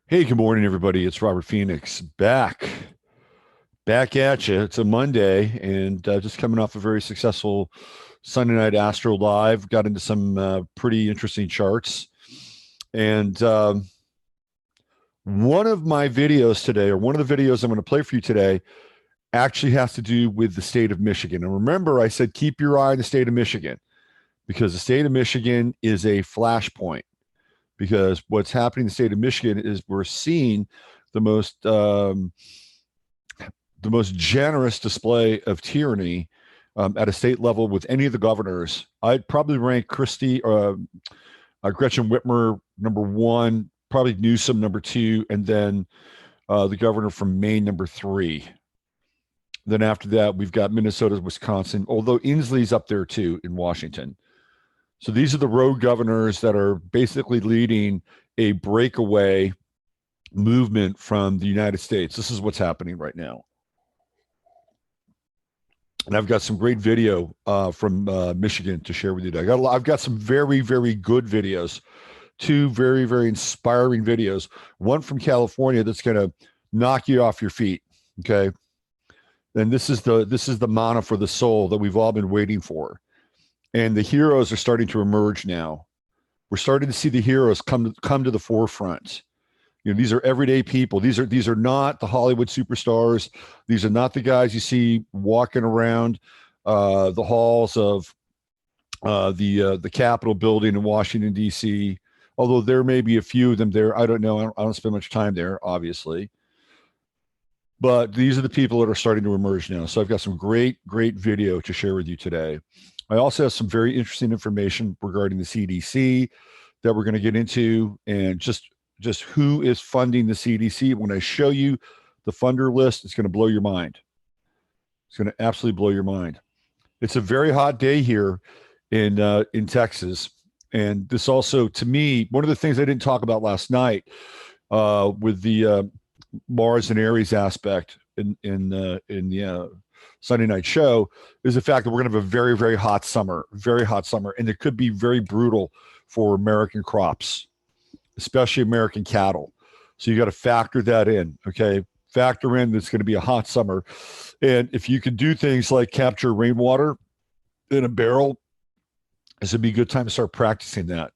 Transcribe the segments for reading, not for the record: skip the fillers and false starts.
Hey, good morning, everybody. It's Robert Phoenix back at you. It's a Monday, and just coming off a very successful Sunday night Astro Live. Got into some pretty interesting charts, and one of my videos today, or one of the videos I'm going to play for you today, actually has to do with the state of Michigan. And remember, I said keep your eye on the state of Michigan because the state of Michigan is a flashpoint. Because what's happening in the state of Michigan is we're seeing the most um, the most generous display of tyranny at a state level with any of the governors. I'd probably rank Gretchen Whitmer number one, probably Newsom number two, and then the governor from Maine number three. Then after that, we've got Minnesota, Wisconsin, although Inslee's up there too in Washington. So these are the road governors that are basically leading a breakaway movement from the United States. This is what's happening right now. And I've got some great video from Michigan to share with you today. I've got some very, very good videos, two very, very inspiring videos. One from California that's going to knock you off your feet. Okay, and this is the mana for the soul that we've all been waiting for, and the heroes are starting to emerge now. We're starting to see the heroes come to the forefront. These are everyday people. These are not the Hollywood superstars. These are not the guys you see walking around the halls of the Capitol building in Washington D.C. Although there may be a few of them there, I don't know. I don't spend much time there, obviously. But these are the people that are starting to emerge now. So I've got some great video to share with you today. I also have some very interesting information regarding the CDC that we're going to get into, and just who is funding the CDC. When I show you the funder list, it's going to blow your mind. It's going to absolutely blow your mind. It's a very hot day here in Texas, and this also, to me, one of the things I didn't talk about last night with the Mars and Aries aspect in the Sunday night show is the fact that we're going to have a very, very hot summer, and it could be very brutal for American crops, especially American cattle. So you got to factor that in. Okay. Factor in that's going to be a hot summer. And if you can do things like capture rainwater in a barrel, this would be a good time to start practicing that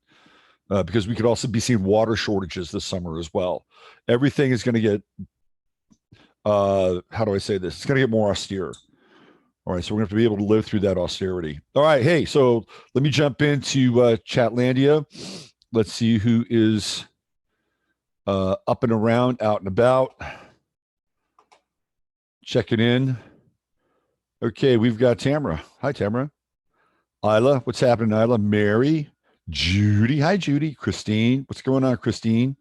because we could also be seeing water shortages this summer as well. Everything is going to get, how do I say this? It's going to get more austere. All right. So we're going to have to be able to live through that austerity. All right. Hey, so let me jump into Chatlandia. Let's see who is up and around, out and about. Checking in. Okay, we've got Tamara. Hi, Tamara. Isla, what's happening, Isla? Mary, Judy. Hi, Judy. Christine, what's going on, Christine?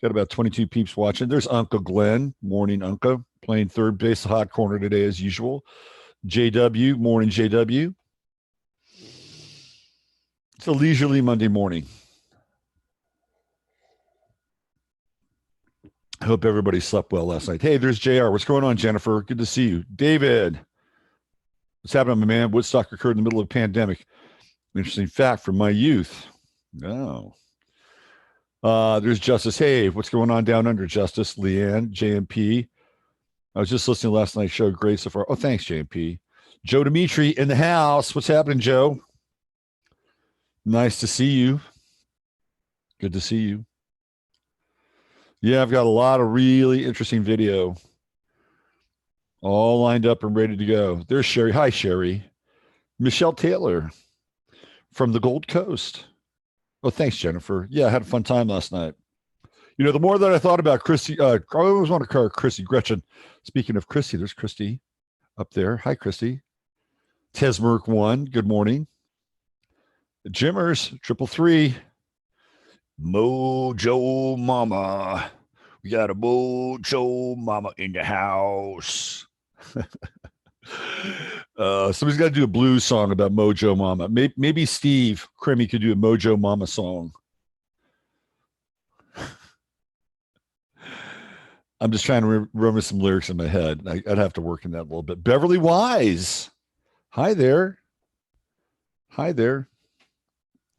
Got about 22 peeps watching. There's Uncle Glenn. Morning, Uncle. Playing third base, the hot corner today as usual. JW, morning, JW. It's a leisurely Monday morning. I hope everybody slept well last night. Hey, there's JR. What's going on, Jennifer? Good to see you. David, what's happening, my man? Woodstock occurred in the middle of a pandemic. Interesting fact from my youth. Oh. There's Justice. Hey, what's going on down under, Justice? Leanne, JMP. I was just listening to last night's show. Great so far. Oh, thanks, JMP. Joe Dimitri in the house. What's happening, Joe? Nice to see you. Good to see you. Yeah, I've got a lot of really interesting video all lined up and ready to go. There's Sherry. Hi, Sherry. Michelle Taylor from the Gold Coast. Oh, thanks, Jennifer. Yeah, I had a fun time last night. The more that I thought about Christy, I always want to call her Christy Gretchen. Speaking of Christy, there's Christy up there. Hi, Christy. Tesmerk 1, good morning. Jimmers, 333. Mojo Mama. We got a Mojo Mama in the house. Somebody's got to do a blues song about Mojo Mama. Maybe Steve Crimmy could do a Mojo Mama song. I'm just trying to remember some lyrics in my head. I'd have to work in that a little bit. Beverly Wise. Hi there. Hi there.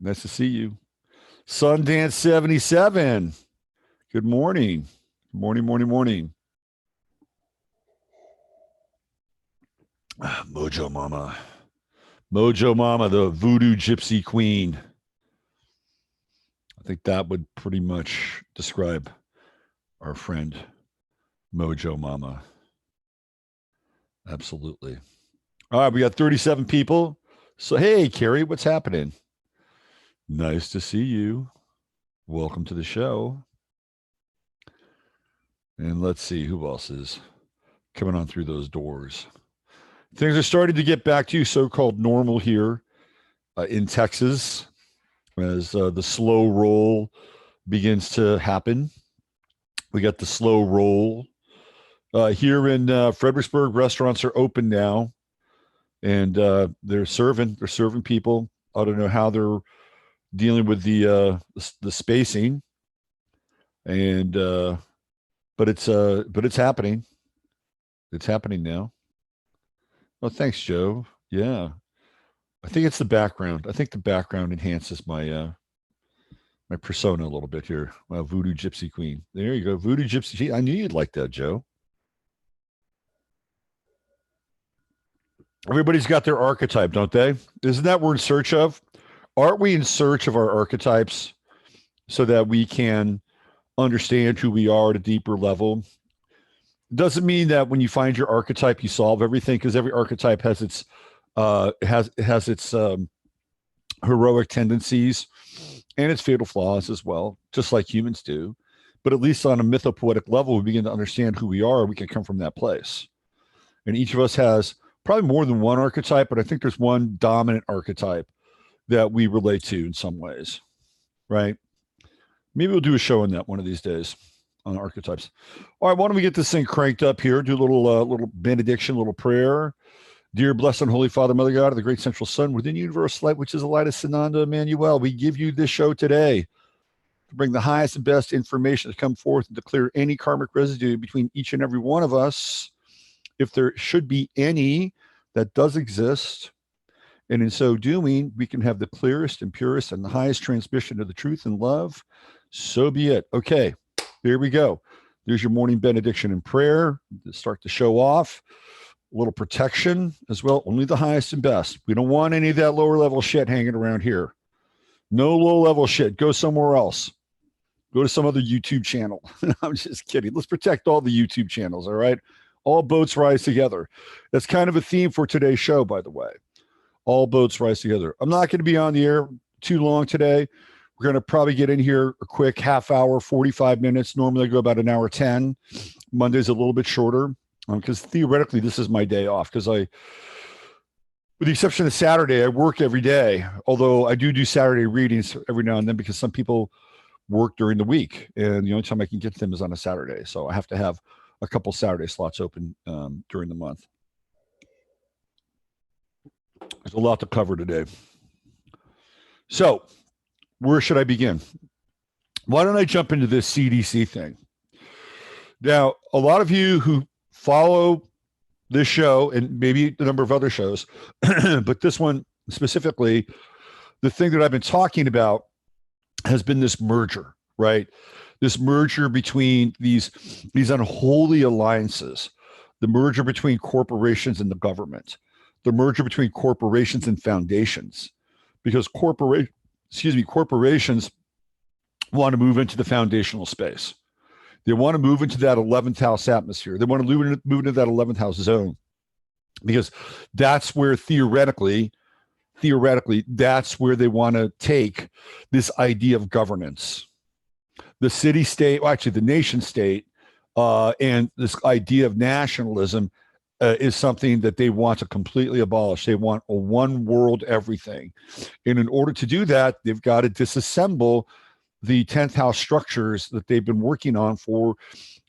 Nice to see you. Sundance 77. Good morning. Morning, morning, morning. Mojo Mama. Mojo Mama, the voodoo gypsy queen. I think that would pretty much describe our friend Mojo Mama. Absolutely. All right, we got 37 people. So, hey, Carrie, what's happening? Nice to see you. Welcome to the show. And let's see who else is coming on through those doors. Things are starting to get back to so-called normal here in Texas as the slow roll begins to happen. We got the slow roll. Here in Fredericksburg, restaurants are open now, and they're serving people. I don't know how they're dealing with the spacing, and but it's happening. It's happening now. Oh, thanks, Joe. Yeah, I think it's the background. I think the background enhances my my persona a little bit here. Wow, Voodoo Gypsy Queen. There you go, Voodoo Gypsy. I knew you'd like that, Joe. Everybody's got their archetype, don't they? Isn't that we're in search of? Aren't we in search of our archetypes so that we can understand who we are at a deeper level? Doesn't mean that when you find your archetype, you solve everything, because every archetype has its heroic tendencies and its fatal flaws as well, just like humans do. But at least on a mythopoetic level, we begin to understand who we are. We can come from that place. And each of us has probably more than one archetype, but I think there's one dominant archetype that we relate to in some ways, right? Maybe we'll do a show on that one of these days on archetypes. All right, why don't we get this thing cranked up here? Do a little benediction, a little prayer. Dear blessed and holy Father, Mother God, of the great central sun within universal light, which is the light of Sananda Emmanuel, we give you this show today to bring the highest and best information to come forth and to clear any karmic residue between each and every one of us, if there should be any that does exist. And in so doing, we can have the clearest and purest and the highest transmission of the truth and love. So be it. Okay, here we go. There's your morning benediction and prayer to start the show off. A little protection as well. Only the highest and best. We don't want any of that lower level shit hanging around here. No low level shit. Go somewhere else. Go to some other YouTube channel. I'm just kidding. Let's protect all the YouTube channels, all right? All boats rise together. That's kind of a theme for today's show, by the way. All boats rise together. I'm not going to be on the air too long today. We're going to probably get in here a quick half hour, 45 minutes. Normally I go about an hour 10. Monday's a little bit shorter because theoretically this is my day off, because with the exception of Saturday, I work every day, although I do Saturday readings every now and then because some people work during the week, and the only time I can get to them is on a Saturday. So I have to have a couple Saturday slots open during the month. There's a lot to cover today. So where should I begin? Why don't I jump into this CDC thing? Now, a lot of you who follow this show and maybe a number of other shows, but this one specifically, the thing that I've been talking about has been this merger, right? This merger between these unholy alliances, the merger between corporations and the government, the merger between corporations and foundations, because corporations want to move into the foundational space. They want to move into that 11th house atmosphere. They want to move into that 11th house zone, because that's where theoretically, that's where they want to take this idea of governance. The city state, well, actually the nation state, and this idea of nationalism is something that they want to completely abolish. They want a one world everything. And in order to do that, they've got to disassemble the 10th house structures that they've been working on for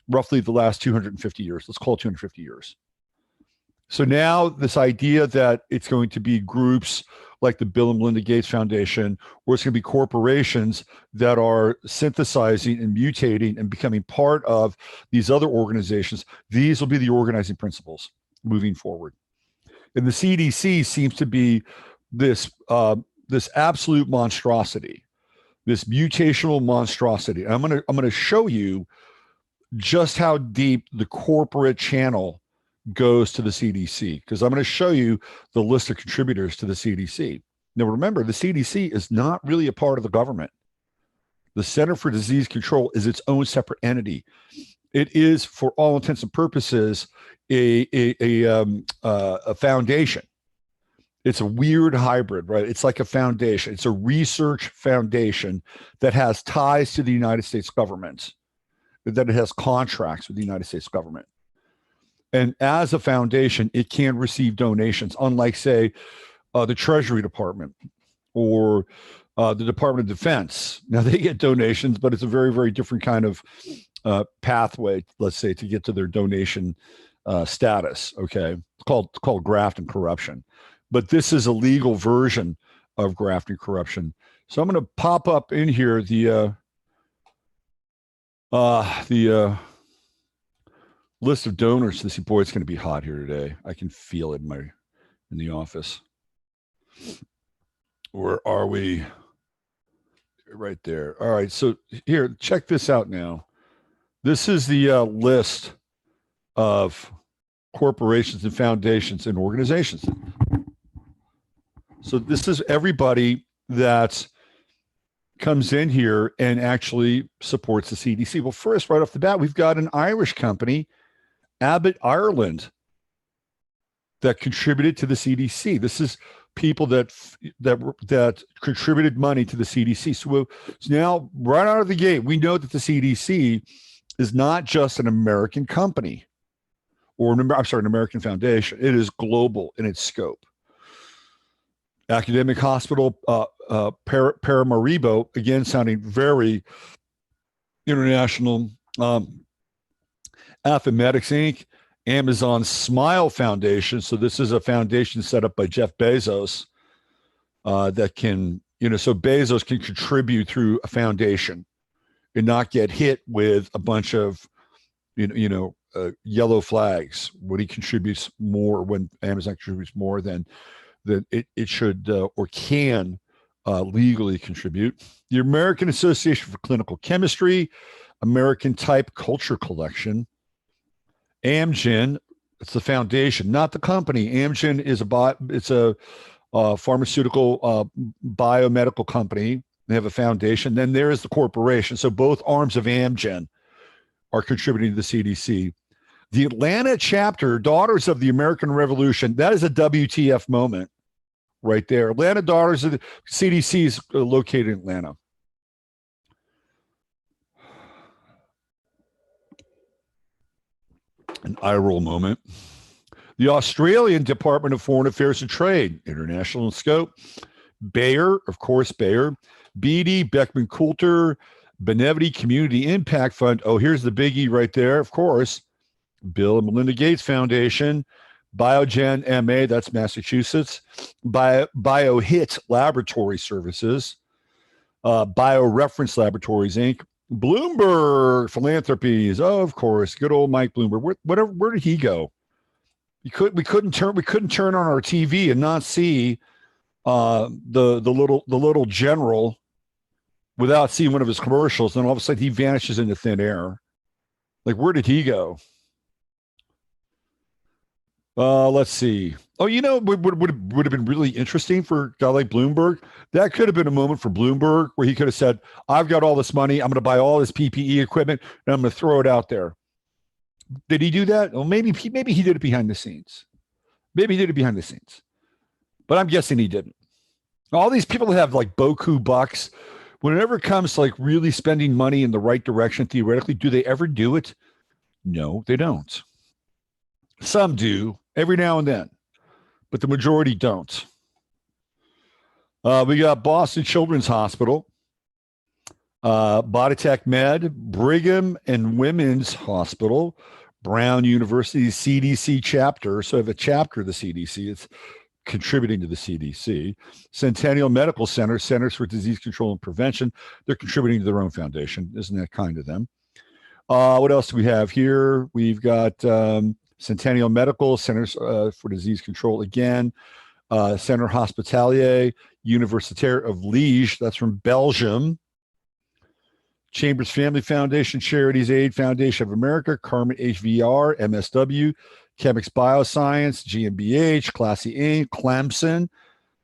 roughly the last 250 years. Let's call it 250 years. So now this idea that it's going to be groups like the Bill and Melinda Gates Foundation, or it's going to be corporations that are synthesizing and mutating and becoming part of these other organizations, these will be the organizing principles moving forward. And the CDC seems to be this absolute monstrosity this mutational monstrosity. And I'm gonna show you just how deep the corporate channel goes to the CDC, because I'm going to show you the list of contributors to the CDC. Now, remember, the CDC is not really a part of the government. The Center for Disease Control is its own separate entity. It is, for all intents and purposes, a foundation. It's a weird hybrid, right? It's like a foundation. It's a research foundation that has ties to the United States government, that it has contracts with the United States government. And as a foundation, it can receive donations, unlike, say, the Treasury Department or the Department of Defense. Now, they get donations, but it's a very, very different kind of pathway, let's say, to get to their donation status. Okay, it's called graft and corruption. But this is a legal version of graft and corruption. So I'm going to pop up in here the list of donors. This boy, it's going to be hot here today. I can feel it in the office. Where are we? Right there. All right. So here, check this out now. This is the list of corporations and foundations and organizations. So this is everybody that comes in here and actually supports the CDC. Well, first, right off the bat, we've got an Irish company, Abbott Ireland, that contributed to the CDC. This is people that contributed money to the CDC. So now, right out of the gate, we know that the CDC is not just an American company, or an American foundation. It is global in its scope. Academic Hospital, Paramaribo, again, sounding very international. Affimedics Inc., Amazon Smile Foundation. So this is a foundation set up by Jeff Bezos that can, so Bezos can contribute through a foundation and not get hit with a bunch of, yellow flags when he contributes more, when Amazon contributes more than it should or can legally contribute. The American Association for Clinical Chemistry, American Type Culture Collection, Amgen. It's the foundation, not the company. Amgen is a pharmaceutical biomedical company. They have a foundation. Then there is the corporation. So both arms of Amgen are contributing to the CDC. The Atlanta chapter, Daughters of the American Revolution, that is a WTF moment right there. Atlanta Daughters of the CDC is located in Atlanta. An eye roll moment. The Australian Department of Foreign Affairs and Trade, international in scope. Bayer, of course, Bayer. Beatty, Beckman Coulter, Benevity Community Impact Fund. Oh, here's the biggie right there, of course. Bill and Melinda Gates Foundation, Biogen MA, that's Massachusetts, BioHit Laboratory Services, BioReference Laboratories, Inc., Bloomberg Philanthropies. Oh, of course, good old Mike Bloomberg. Where did he go? We couldn't turn on our TV and not see the little general without seeing one of his commercials. And all of a sudden he vanishes into thin air. Like, where did he go? Let's see. Oh, would have been really interesting for a guy like Bloomberg. That could have been a moment for Bloomberg where he could have said, I've got all this money. I'm going to buy all this PPE equipment and I'm going to throw it out there. Did he do that? Well, maybe he did it behind the scenes. Maybe he did it behind the scenes. But I'm guessing he didn't. All these people that have like boku bucks, whenever it comes to like really spending money in the right direction, theoretically, do they ever do it? No, they don't. Some do every now and then, but the majority don't. We got Boston Children's Hospital, Bodytech Med, Brigham and Women's Hospital, Brown University, CDC chapter. So I have a chapter of the CDC. It's contributing to the CDC. Centennial Medical Center, Centers for Disease Control and Prevention. They're contributing to their own foundation. Isn't that kind of them? What else do we have here? We've got Centennial Medical, Centers for Disease Control again. Centre Hospitalier, Universitaire of Liège, that's from Belgium. Chambers Family Foundation, Charities Aid Foundation of America, Carmen HVR, MSW, Chemics Bioscience, GmbH, Classy Inc., Clemson,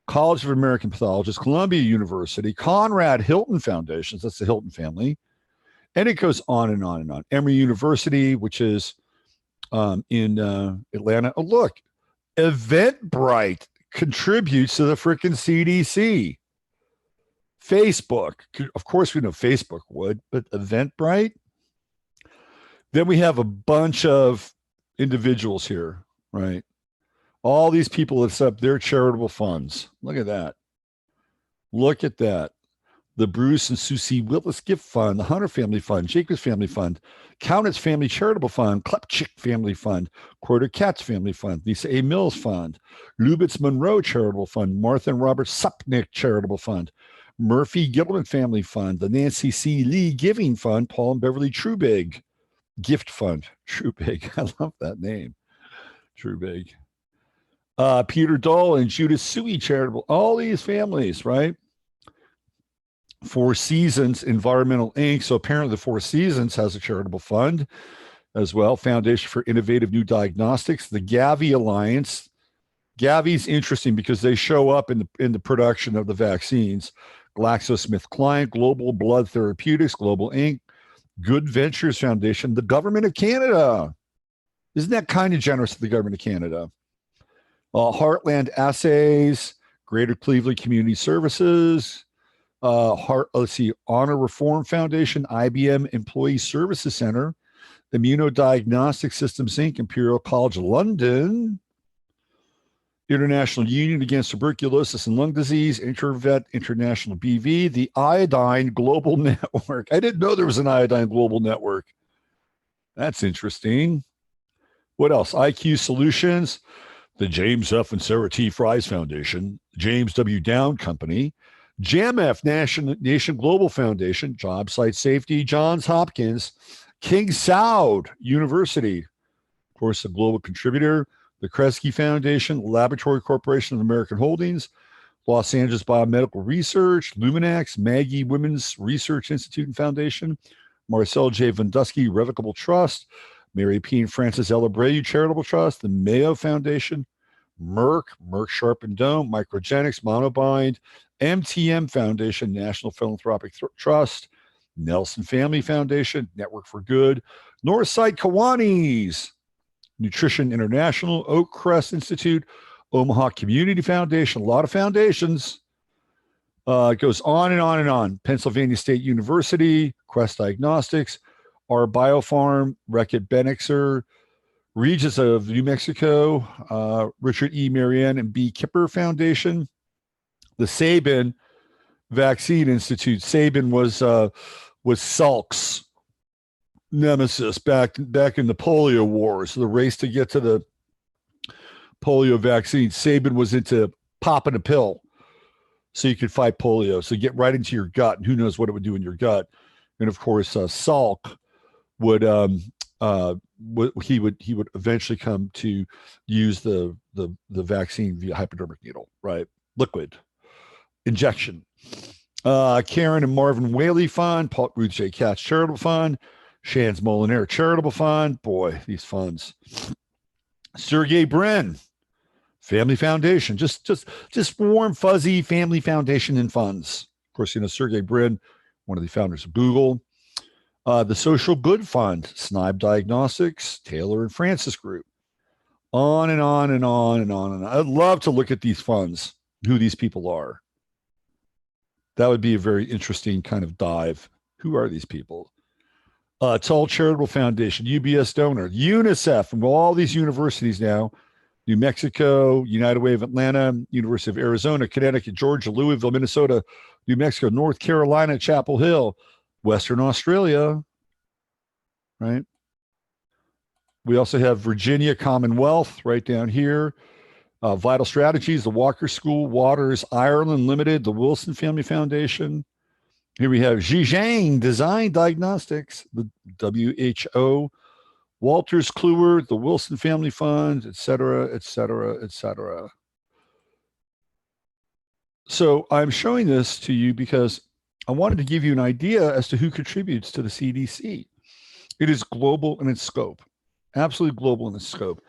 College of American Pathologists, Columbia University, Conrad Hilton Foundations, that's the Hilton family, and it goes on and on and on. Emory University, which is in Atlanta. Oh, look, Eventbrite contributes to the freaking CDC. Facebook, of course, we know Facebook would, but Eventbrite. Then we have a bunch of individuals here, right? All these people have set up their charitable funds. Look at that. Look at that. The Bruce and Susie Willis Gift Fund, the Hunter Family Fund, Jacobs Family Fund, Countess Family Charitable Fund, Klepchik Family Fund, Quarter Katz Family Fund, Lisa A. Mills Fund, Lubitz Monroe Charitable Fund, Martha and Robert Supnick Charitable Fund, Murphy Gilman Family Fund, the Nancy C. Lee Giving Fund, Paul and Beverly Trubig Gift Fund. Trubig, I love that name. Trubig. Peter Dole and Judith Suey Charitable, all these families, right? Four Seasons Environmental Inc. So apparently the Four Seasons has a charitable fund as well. Foundation for Innovative New Diagnostics, the Gavi Alliance. Gavi's interesting because they show up in the production of the vaccines. GlaxoSmithKline, Global Blood Therapeutics, Global Inc., Good Ventures Foundation, the Government of Canada. Isn't that kind of generous of the Government of Canada? Heartland Assays, Greater Cleveland Community Services, Honor Reform Foundation, IBM Employee Services Center, Immunodiagnostic Systems Inc., Imperial College London, International Union Against Tuberculosis and Lung Disease, Intervet International BV, the Iodine Global Network. I didn't know there was an Iodine Global Network. That's interesting. What else? IQ Solutions, the James F. and Sarah T. Fries Foundation, James W. Down Company, JAMF Nation Global Foundation, Job Site Safety, Johns Hopkins, King Saud University, of course, a global contributor, the Kresge Foundation, Laboratory Corporation of American Holdings, Los Angeles Biomedical Research, Luminax, Maggie Women's Research Institute and Foundation, Marcel J. Vandusky Revocable Trust, Mary P. and Francis L. Abreu Charitable Trust, the Mayo Foundation, Merck Sharp and Dome, Microgenics, Monobind, MTM Foundation, National Philanthropic Trust, Nelson Family Foundation, Network for Good, Northside Kiwanis, Nutrition International, Oak Crest Institute, Omaha Community Foundation, a lot of foundations. It goes on and on and on. Pennsylvania State University, Quest Diagnostics, R Biofarm, Reckitt Benexer, Regis of New Mexico, Richard E. Marianne and B. Kipper Foundation, the Sabin Vaccine Institute. Sabin was Salk's nemesis back in the polio wars, the race to get to the polio vaccine. Sabin was into popping a pill so you could fight polio. So get right into your gut, and who knows what it would do in your gut. And of course, Salk would he would eventually come to use the vaccine via hypodermic needle, right? Liquid injection. Karen and Marvin Whaley Fund, Paul Ruth J. Katz Charitable Fund, Shands Molinaire Charitable Fund. Boy, these funds. Sergey Brin Family Foundation, just warm, fuzzy family foundation and funds. Of course, Sergey Brin, one of the founders of Google. The Social Good Fund, Snibe Diagnostics, Taylor and Francis Group. On and on and on and on and on. I'd love to look at these funds, who these people are. That would be a very interesting kind of dive. Who are these people? Tull Charitable Foundation, UBS donor, UNICEF, from all these universities now, New Mexico, United Way of Atlanta, University of Arizona, Connecticut, Georgia, Louisville, Minnesota, New Mexico, North Carolina, Chapel Hill, Western Australia, right? We also have Virginia Commonwealth right down here. Vital Strategies, the Walker School, Waters, Ireland Limited, the Wilson Family Foundation. Here we have Zhejiang Design Diagnostics, the WHO, Walters Kluwer, the Wilson Family Fund, et cetera, et cetera, et cetera. So I'm showing this to you because I wanted to give you an idea as to who contributes to the CDC. It is global in its scope, absolutely global in its scope.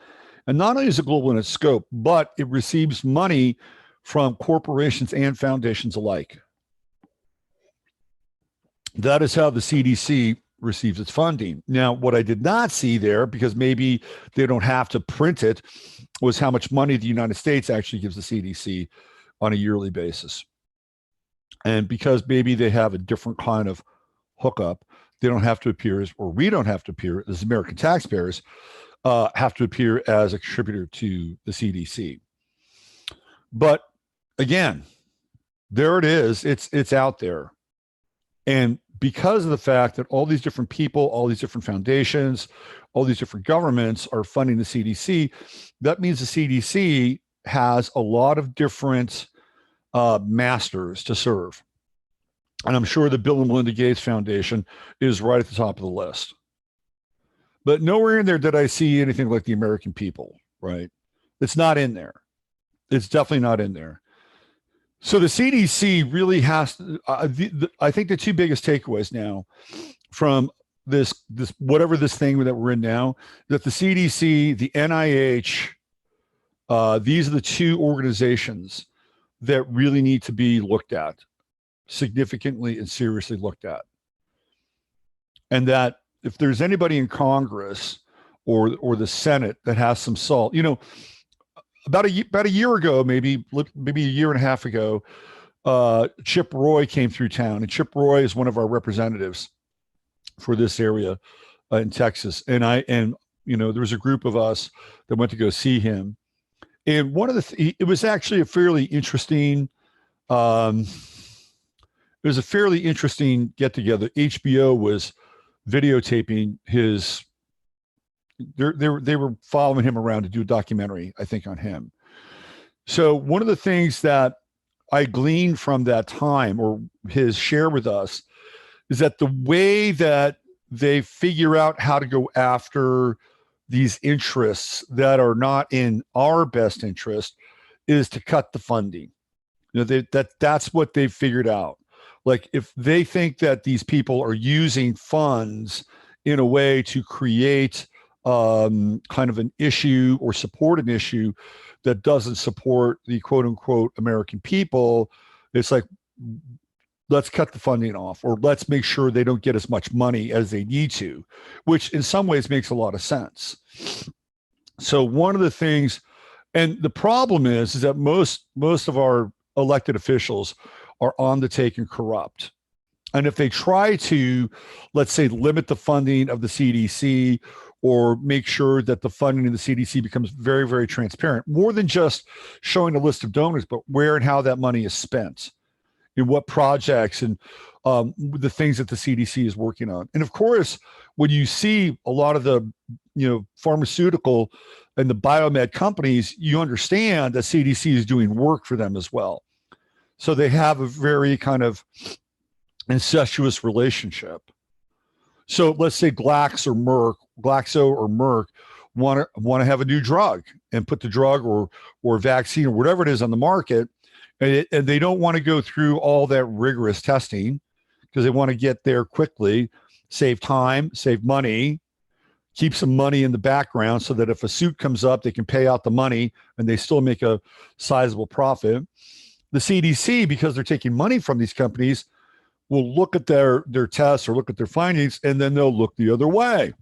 And not only is it global in its scope, but it receives money from corporations and foundations alike. That is how the CDC receives its funding. Now, what I did not see there, because maybe they don't have to print it, was how much money the United States actually gives the CDC on a yearly basis. And because maybe they have a different kind of hookup, they don't have to appear as, or we don't have to appear as American taxpayers, have to appear as a contributor to the CDC. But again, there it is. It's out there. And because of the fact that all these different people, all these different foundations, all these different governments are funding the CDC, that means the CDC has a lot of different masters to serve. And I'm sure the Bill and Melinda Gates Foundation is right at the top of the list. But nowhere in there did I see anything like the American people, right? It's not in there. It's definitely not in there. So the CDC really has to, I think the two biggest takeaways now from this whatever this thing that we're in now, that the CDC, the NIH, these are the two organizations that really need to be looked at significantly and seriously looked at. And that if there's anybody in Congress or the Senate that has some salt, you know, about a year ago, maybe a year and a half ago, Chip Roy came through town, and Chip Roy is one of our representatives for this area in Texas. And you know, there was a group of us that went to go see him. And one of it was actually a fairly interesting, it was a fairly interesting get together. HBO was videotaping his. They were following him around to do a documentary, I think, on him. So one of the things that I gleaned from that time, or his share with us, is that the way that they figure out how to go after these interests that are not in our best interest is to cut the funding. You know, that's what they've figured out. Like, if they think that these people are using funds in a way to create kind of an issue or support an issue that doesn't support the quote unquote American people, it's like, let's cut the funding off, or let's make sure they don't get as much money as they need to, which in some ways makes a lot of sense. So one of the things, and the problem is that most of our elected officials are on the take and corrupt. And if they try to, let's say, limit the funding of the CDC, or make sure that the funding of the CDC becomes very, very transparent, more than just showing a list of donors, but where and how that money is spent, in what projects, and the things that the CDC is working on. And of course, when you see a lot of the, you know, pharmaceutical and the biomed companies, you understand that CDC is doing work for them as well. So they have a very kind of incestuous relationship. So let's say Glaxo or Merck want to have a new drug and put the drug or vaccine or whatever it is on the market, and they don't want to go through all that rigorous testing because they want to get there quickly, save time, save money, keep some money in the background so that if a suit comes up, they can pay out the money and they still make a sizable profit. The CDC, because they're taking money from these companies, will look at their tests or look at their findings, and then they'll look the other way,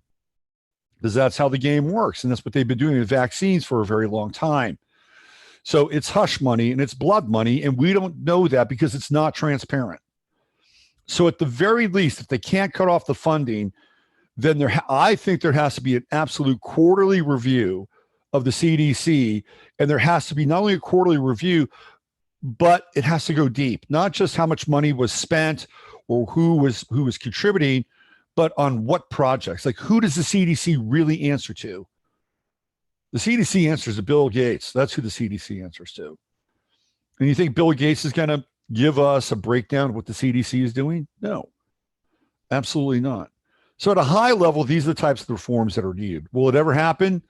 because that's how the game works. And that's what they've been doing with vaccines for a very long time. So it's hush money and it's blood money, and we don't know that because it's not transparent. So at the very least, if they can't cut off the funding, then I think there has to be an absolute quarterly review of the CDC, and there has to be not only a quarterly review, but it has to go deep, not just how much money was spent or who was contributing, but on what projects. Like, who does the CDC really answer to? The CDC answers to Bill Gates. That's who the CDC answers to. And you think Bill Gates is going to give us a breakdown of what the CDC is doing? No, absolutely not. So at a high level, these are the types of reforms that are needed. Will it ever happen?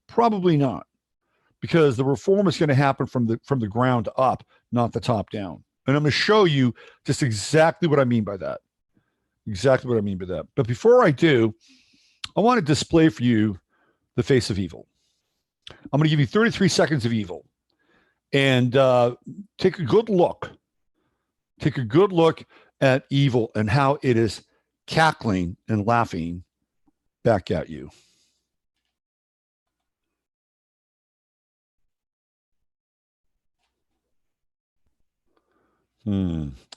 Probably not, because the reform is going to happen from the ground up, not the top down. And I'm going to show you just exactly what I mean by that. Exactly what I mean by that. But before I do, I want to display for you the face of evil. I'm going to give you 33 seconds of evil. And take a good look. Take a good look at evil and how it is cackling and laughing back at you.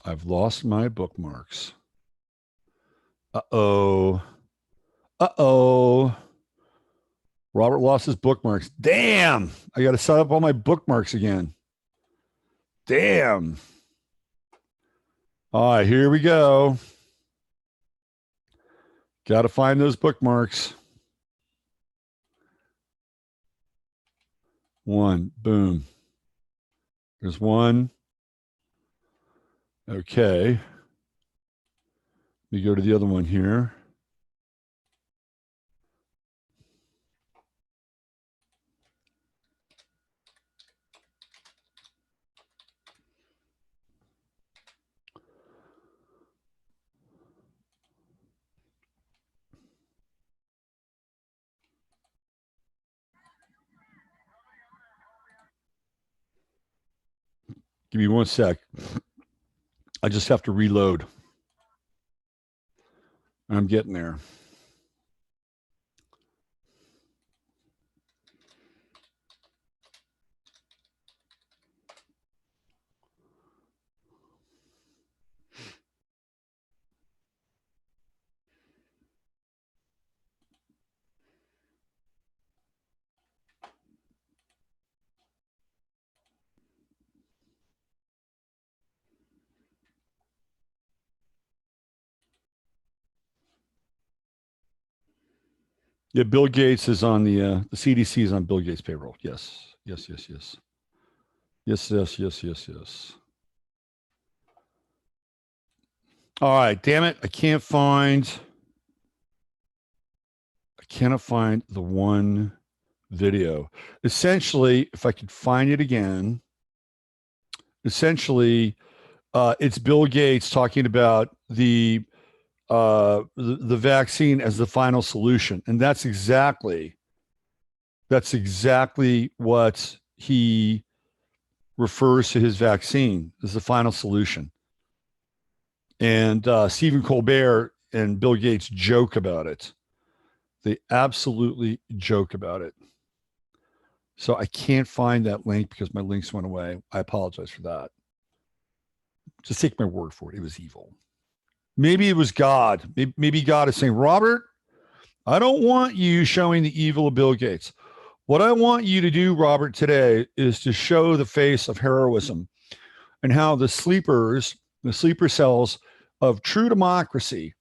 I've lost my bookmarks. Uh-oh. Uh-oh. Robert lost his bookmarks. Damn. I got to set up all my bookmarks again. Damn. All right, here we go. Got to find those bookmarks. One. Boom. There's one. Okay. Let me go to the other one here. Give me one sec. I just have to reload. I'm getting there. Yeah, Bill Gates is on the CDC is on Bill Gates' payroll. Yes. Yes, yes, yes. Yes, yes, yes, yes, yes. All right, damn it. I cannot find the one video. Essentially, if I could find it again, essentially, it's Bill Gates talking about the vaccine as the final solution, and that's exactly what he refers to his vaccine as the final solution. And Stephen Colbert and Bill Gates joke about it. They absolutely joke about it. So I can't find that link because my links went away. I apologize for that. Just take my word for it. It was evil. Maybe it was God. Maybe God is saying, Robert, I don't want you showing the evil of Bill Gates. What I want you to do, Robert, today is to show the face of heroism and how the sleeper cells of true democracy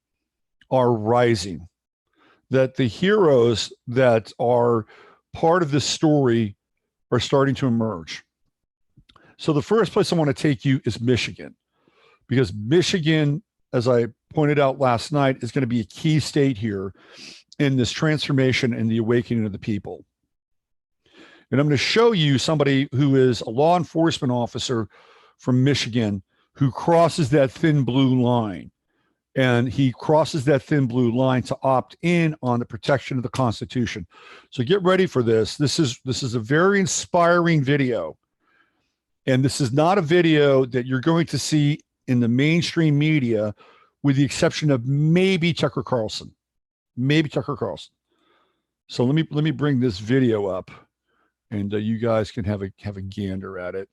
are rising, that the heroes that are part of this story are starting to emerge. So the first place I want to take you is Michigan, because Michigan, as I pointed out last night, is going to be a key state here in this transformation and the awakening of the people. And I'm going to show you somebody who is a law enforcement officer from Michigan who crosses that thin blue line. And he crosses that thin blue line to opt in on the protection of the Constitution. So get ready for this. This is a very inspiring video. And this is not a video that you're going to see in the mainstream media, with the exception of maybe Tucker Carlson. Maybe Tucker Carlson. So let me bring this video up, and you guys can have a gander at it.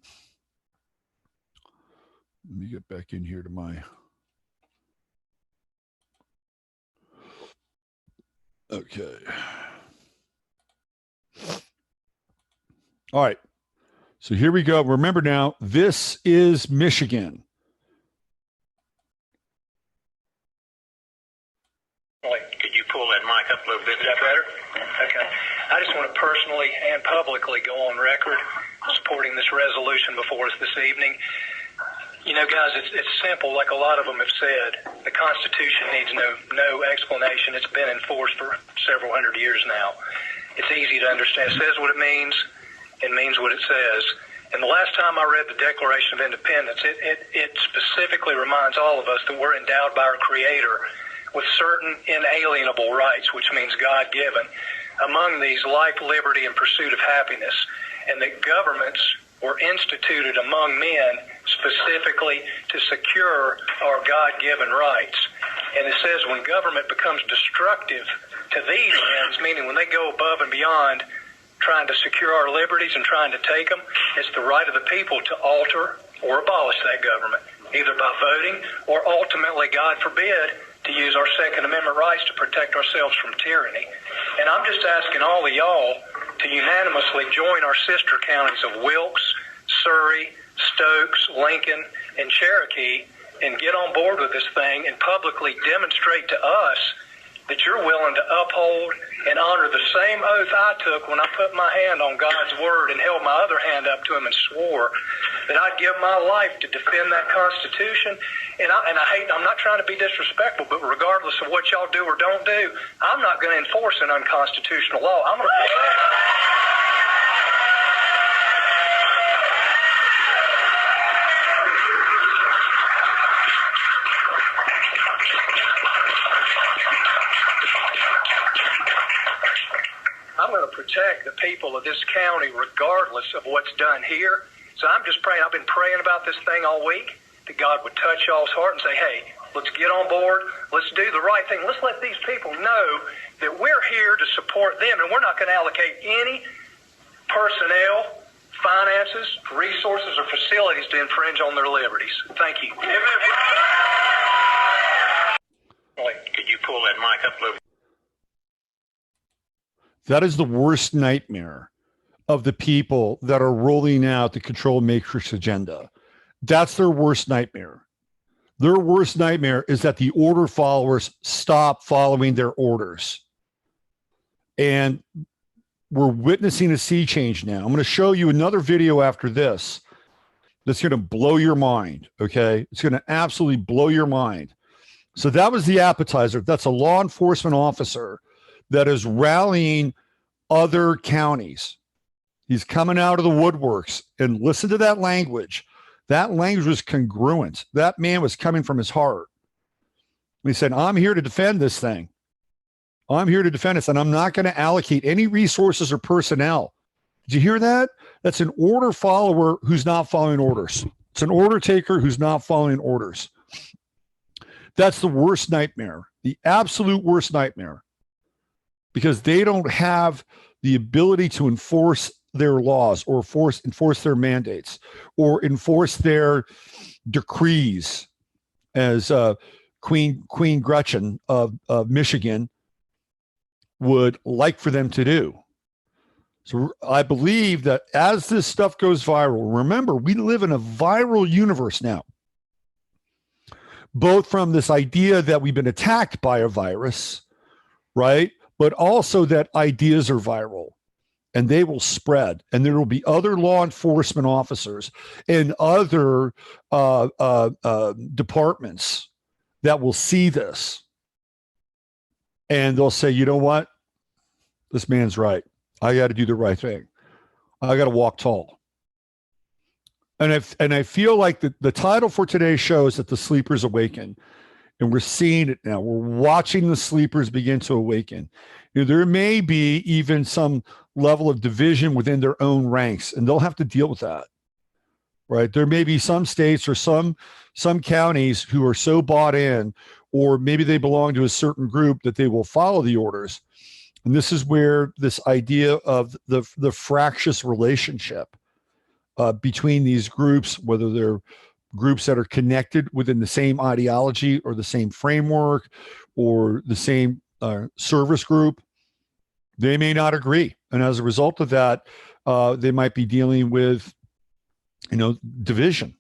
Let me get back in here to my. Okay. All right. So here we go. Remember now, this is Michigan. Could you pull that mic up a little bit? Is that better? Okay. I just want to personally and publicly go on record supporting this resolution before us this evening. You know, guys, it's simple, like a lot of them have said. The Constitution needs no explanation. It's been enforced for several hundred years now. It's easy to understand. It says what it means what it says. And the last time I read the Declaration of Independence, it specifically reminds all of us that we're endowed by our Creator with certain inalienable rights, which means God-given. Among these, life, liberty, and pursuit of happiness, and that governments were instituted among men specifically to secure our God-given rights. And it says when government becomes destructive to these ends, meaning when they go above and beyond trying to secure our liberties and trying to take them, it's the right of the people to alter or abolish that government, either by voting or ultimately, God forbid, to use our Second Amendment rights to protect ourselves from tyranny. And I'm just asking all of y'all to unanimously join our sister counties of Wilkes, Surrey, Stokes, Lincoln, and Cherokee and get on board with this thing and publicly demonstrate to us that you're willing to uphold and honor the same oath I took when I put my hand on God's word and held my other hand up to him and swore that I'd give my life to defend that Constitution. And I'm not trying to be disrespectful, but regardless of what y'all do or don't do, I'm not going to enforce an unconstitutional law. I'm going to protect the people of this county regardless of what's done here. So I'm just praying. I've been praying about this thing all week, that God would touch y'all's heart and say, hey, let's get on board. Let's do the right thing. Let's let these people know that we're here to support them, and we're not going to allocate any personnel, finances, resources, or facilities to infringe on their liberties. Thank you. Could you pull that mic up a little? That is the worst nightmare of the people that are rolling out the control matrix agenda. That's their worst nightmare. Their worst nightmare is that the order followers stop following their orders. And we're witnessing a sea change now. I'm going to show you another video after this that's going to blow your mind, okay? It's going to absolutely blow your mind. So that was the appetizer. That's a law enforcement officer that is rallying other counties. He's coming out of the woodworks, and listen to that language. That language was congruent. That man was coming from his heart. He said, I'm here to defend this thing. I'm here to defend this, and I'm not going to allocate any resources or personnel. Did you hear that? That's an order follower who's not following orders. It's an order taker who's not following orders. That's the worst nightmare, the absolute worst nightmare, because they don't have the ability to enforce their laws or enforce their mandates or enforce their decrees, as Queen Gretchen of Michigan would like for them to do. So I believe that as this stuff goes viral, remember, we live in a viral universe now, both from this idea that we've been attacked by a virus, right? But also that ideas are viral and they will spread, and there will be other law enforcement officers and other departments that will see this. And they'll say, you know what? This man's right. I got to do the right thing. I got to walk tall. And I feel like the title for today's show is that the sleepers awaken. And we're seeing it now. We're watching the sleepers begin to awaken. You know, there may be even some level of division within their own ranks, and they'll have to deal with that. Right? There may be some states or some counties who are so bought in, or maybe they belong to a certain group, that they will follow the orders. And this is where this idea of the fractious relationship between these groups, whether they're groups that are connected within the same ideology or the same framework or the same service group, they may not agree. And as a result of that, they might be dealing with, division.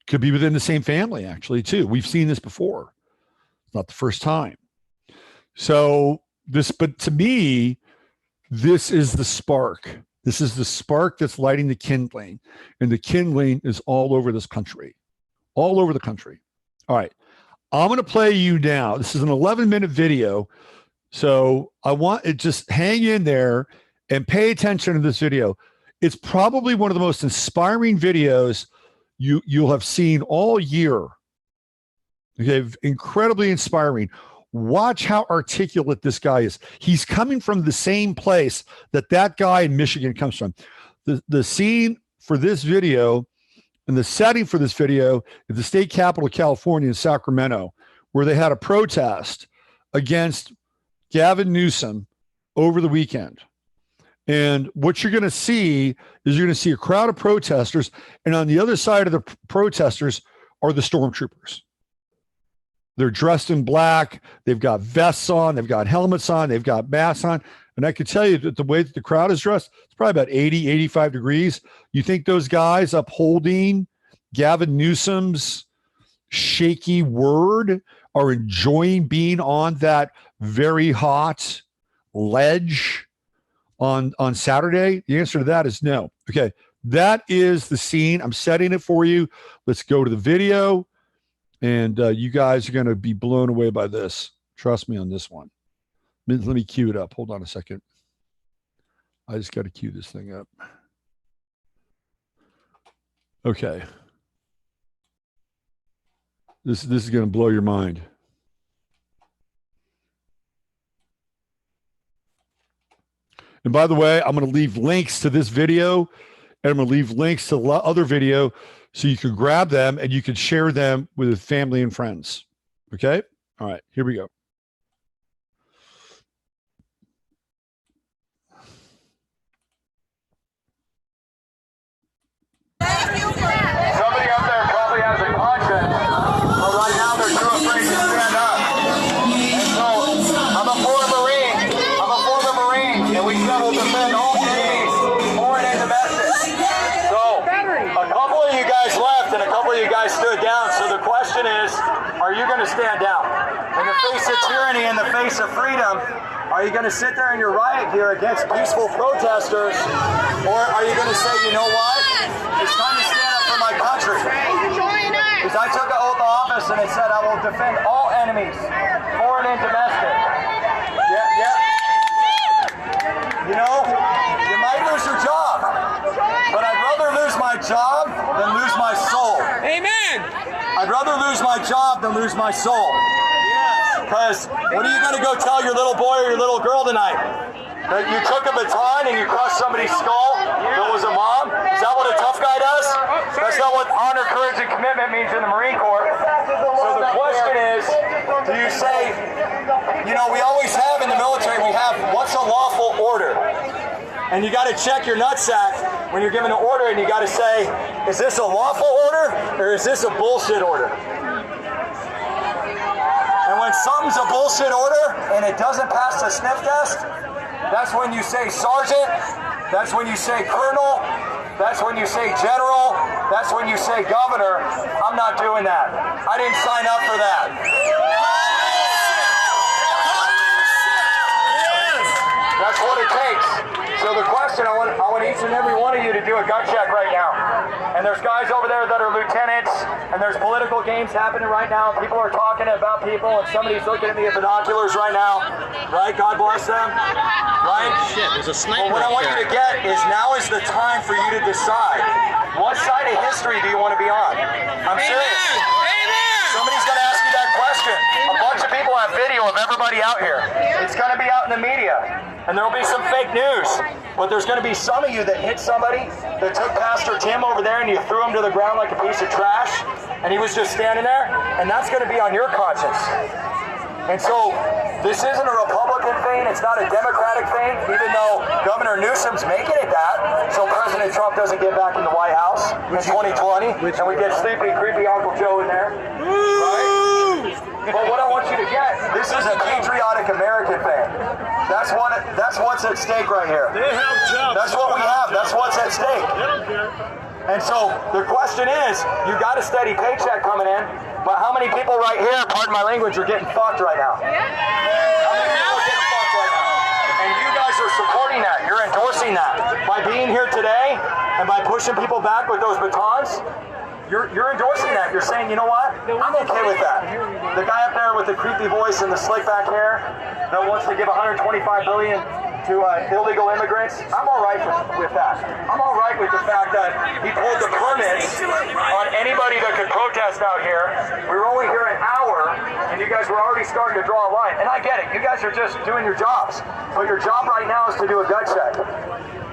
Could be within the same family, actually, too. We've seen this before. It's not the first time. So but to me, this is the spark. This is the spark that's lighting the kindling. And the kindling is all over this country. All over the country. All right. I'm going to play you now. This is an 11-minute video. So I want it, just hang in there and pay attention to this video. It's probably one of the most inspiring videos you'll have seen all year. Okay, incredibly inspiring. Watch how articulate this guy is. He's coming from the same place that guy in Michigan comes from. The scene for this video and the setting for this video is the state capitol of California in Sacramento, where they had a protest against Gavin Newsom over the weekend. And what you're going to see is you're going to see a crowd of protesters, and on the other side of the protesters are the stormtroopers. They're dressed in black. They've got vests on. They've got helmets on. They've got masks on. And I can tell you that the way that the crowd is dressed, it's probably about 80, 85 degrees. You think those guys upholding Gavin Newsom's shaky word are enjoying being on that very hot ledge on Saturday? The answer to that is no. Okay, that is the scene. I'm setting it for you. Let's go to the video. And you guys are going to be blown away by this. Trust me on this one. Let me cue it up. Hold on a second. I just got to cue this thing up. Okay. This is going to blow your mind. And by the way, I'm going to leave links to this video, and I'm going to leave links to the other video so you can grab them and you can share them with family and friends. Okay? All right, here we go. Somebody up there probably has a conscience, but right now they're too afraid to stand up. And so, I'm a former Marine, and we shall defend all enemies, foreign and domestic. So, a couple of you guys left and a couple of you guys stood down. So the question is, are you going to stand down? In the face of tyranny, in the face of freedom, are you going to sit there in your riot gear against peaceful protesters, or are you going to say, you know what? It's time to stand up for my country. Because I took an oath of office and it said I will defend all enemies, foreign and domestic. Yeah. You know, you might lose your job, but I'd rather lose my job than lose my soul. Amen. I'd rather lose my job than lose my soul. Because what are you going to go tell your little boy or your little girl tonight? That you took a baton and you crushed somebody's skull that was a mom? Is that what a tough guy does? That's not what honor, courage, and commitment means in the Marine Corps. So the question is, do you say, you know, we always have in the military, we have what's a lawful order? And you got to check your nutsack when you're given an order, and you got to say, is this a lawful order or is this a bullshit order? And when something's a bullshit order and it doesn't pass the sniff test, that's when you say sergeant, that's when you say colonel, that's when you say general, that's when you say governor. I'm not doing that. I didn't sign up for that. That's what it takes. So the question, I want each and every one of you to do a gut check right now. And there's guys over there that are lieutenants, and there's political games happening right now. People are talking about people, and somebody's looking at me with binoculars right now. Right? God bless them. Right? Shit, there's a sniper. Well, what I want you to get is now is the time for you to decide. What side of history do you want to be on? I'm serious. Amen. Somebody's going to ask you that question. A bunch of people have video of everybody out here. It's going to be out in the media. And there will be some fake news. But there's going to be some of you that hit somebody, that took Pastor Tim over there and you threw him to the ground like a piece of trash, and he was just standing there, and that's going to be on your conscience. And so, this isn't a Republican thing, it's not a Democratic thing, even though Governor Newsom's making it that, so President Trump doesn't get back in the White House in 2020, and we get sleepy, creepy Uncle Joe in there. Right? But what I want you to get, this is a patriotic American thing. That's what's at stake right here. That's what we have. That's what's at stake. And so the question is, you got a steady paycheck coming in, but how many people right here, pardon my language, are getting fucked right now? How many people are getting fucked right now? And you guys are supporting that. You're endorsing that. By being here today and by pushing people back with those batons, you're endorsing that. You're saying, you know what? I'm okay with that. The guy up there with the creepy voice and the slick back hair that wants to give $125 billion to illegal immigrants, I'm all right with that. I'm all right with the fact that he pulled the permits on anybody that could protest out here. We were only here an hour, and you guys were already starting to draw a line. And I get it. You guys are just doing your jobs. But your job right now is to do a gut check.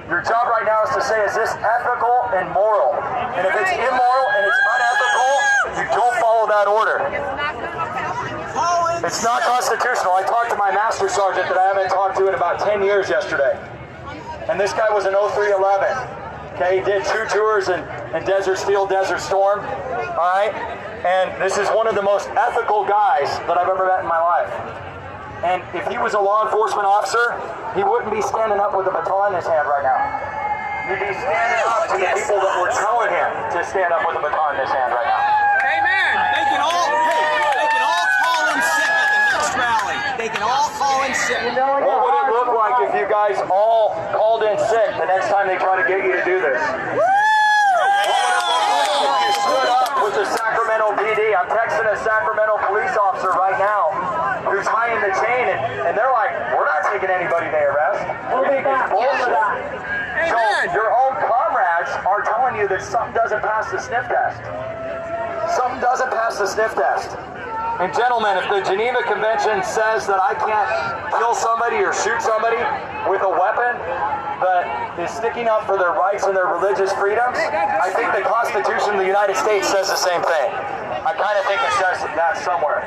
Your job right now is to say, is this ethical and moral? And if it's immoral and it's unethical, you don't follow that order. It's not constitutional. I talked to my master sergeant that I haven't talked to in about 10 years yesterday. And this guy was an 0311. Okay, he did 2 tours in Desert Steel, Desert Storm. All right? And this is one of the most ethical guys that I've ever met in my life. And if he was a law enforcement officer, he wouldn't be standing up with a baton in his hand right now. He'd be standing up to the people that were telling him to stand up with a baton in his hand right now. Amen. They can all call in sick at the next rally. They can all call in sick. What would it look like if you guys all called in sick the next time they try to get you to do this? What would it look like if you stood up with the Sacramento PD? I'm texting a Sacramento police officer right now who's tying the chain, and they're like, we're not taking anybody they arrest. It's bullshit. So your own comrades are telling you that something doesn't pass the sniff test. Something doesn't pass the sniff test. And gentlemen, if the Geneva Convention says that I can't kill somebody or shoot somebody with a weapon that is sticking up for their rights and their religious freedoms, I think the Constitution of the United States says the same thing. I kind of think it says that somewhere.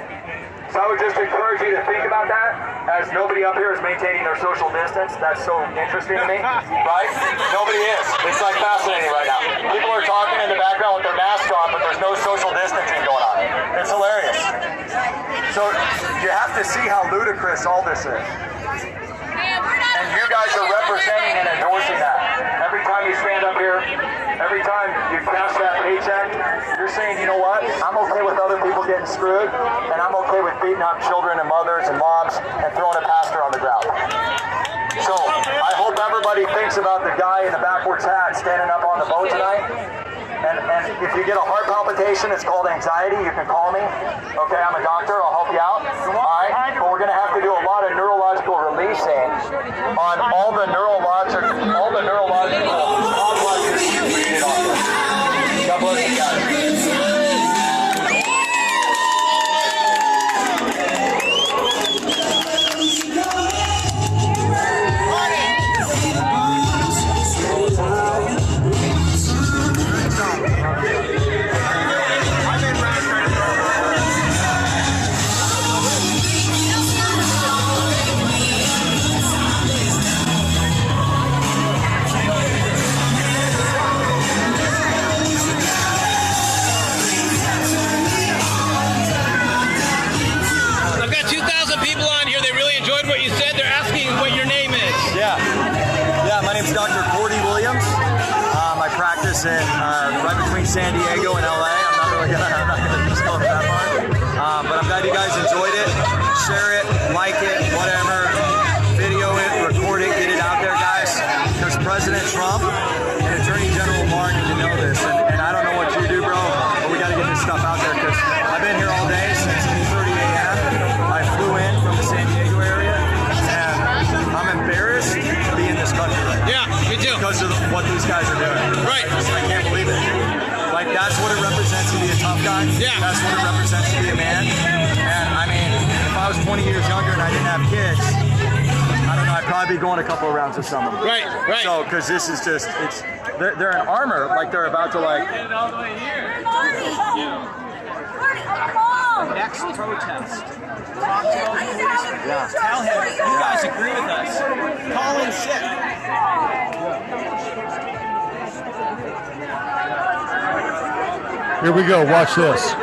So I would just encourage you to think about that, as nobody up here is maintaining their social distance. That's so interesting to me, right? Nobody is. It's like fascinating right now. People are talking in the background with their masks on, but there's no social distancing going on. It's hilarious. So you have to see how ludicrous all this is. And you guys are representing and endorsing that. Every time you stand up here, every time you cash that paycheck, you're saying, you know what, I'm okay with other people getting screwed, and I'm okay with beating up children and mothers and moms and throwing a pastor on the ground. So I hope everybody thinks about the guy in the backwards hat standing up on the boat tonight. And if you get a heart palpitation, it's called anxiety. You can call me. Okay, I'm a doctor. I'll help you out. All right, but we're going to have to do a lot of neurological releasing on all the neurological complexes you created on this. God bless you guys. Right between San Diego and LA. I'm not gonna disclose that part. But I'm glad you guys enjoyed it. Share it, like it, whatever. Video it, record it, get it out there, guys. Because President Trump and Attorney General Barr need to know this. And I don't know what you do, bro, but we gotta get this stuff out there, because I've been here all day since 2:30 a.m. I flew in from the San Diego area, and I'm embarrassed to be in this country right now. Yeah, me too. Because of what these guys are doing. Right. I can't believe it. Like, that's what it represents to be a tough guy. Yeah. That's what it represents to be a man. And I mean, if I was 20 years younger and I didn't have kids, I don't know, I'd probably be going a couple of rounds with some of them. Right. So, because this is just, they're in armor, like they're about to like. Next protest. Talk to those police. Yeah. Tell him you guys agree with us. Call in sick. Here we go. Watch this.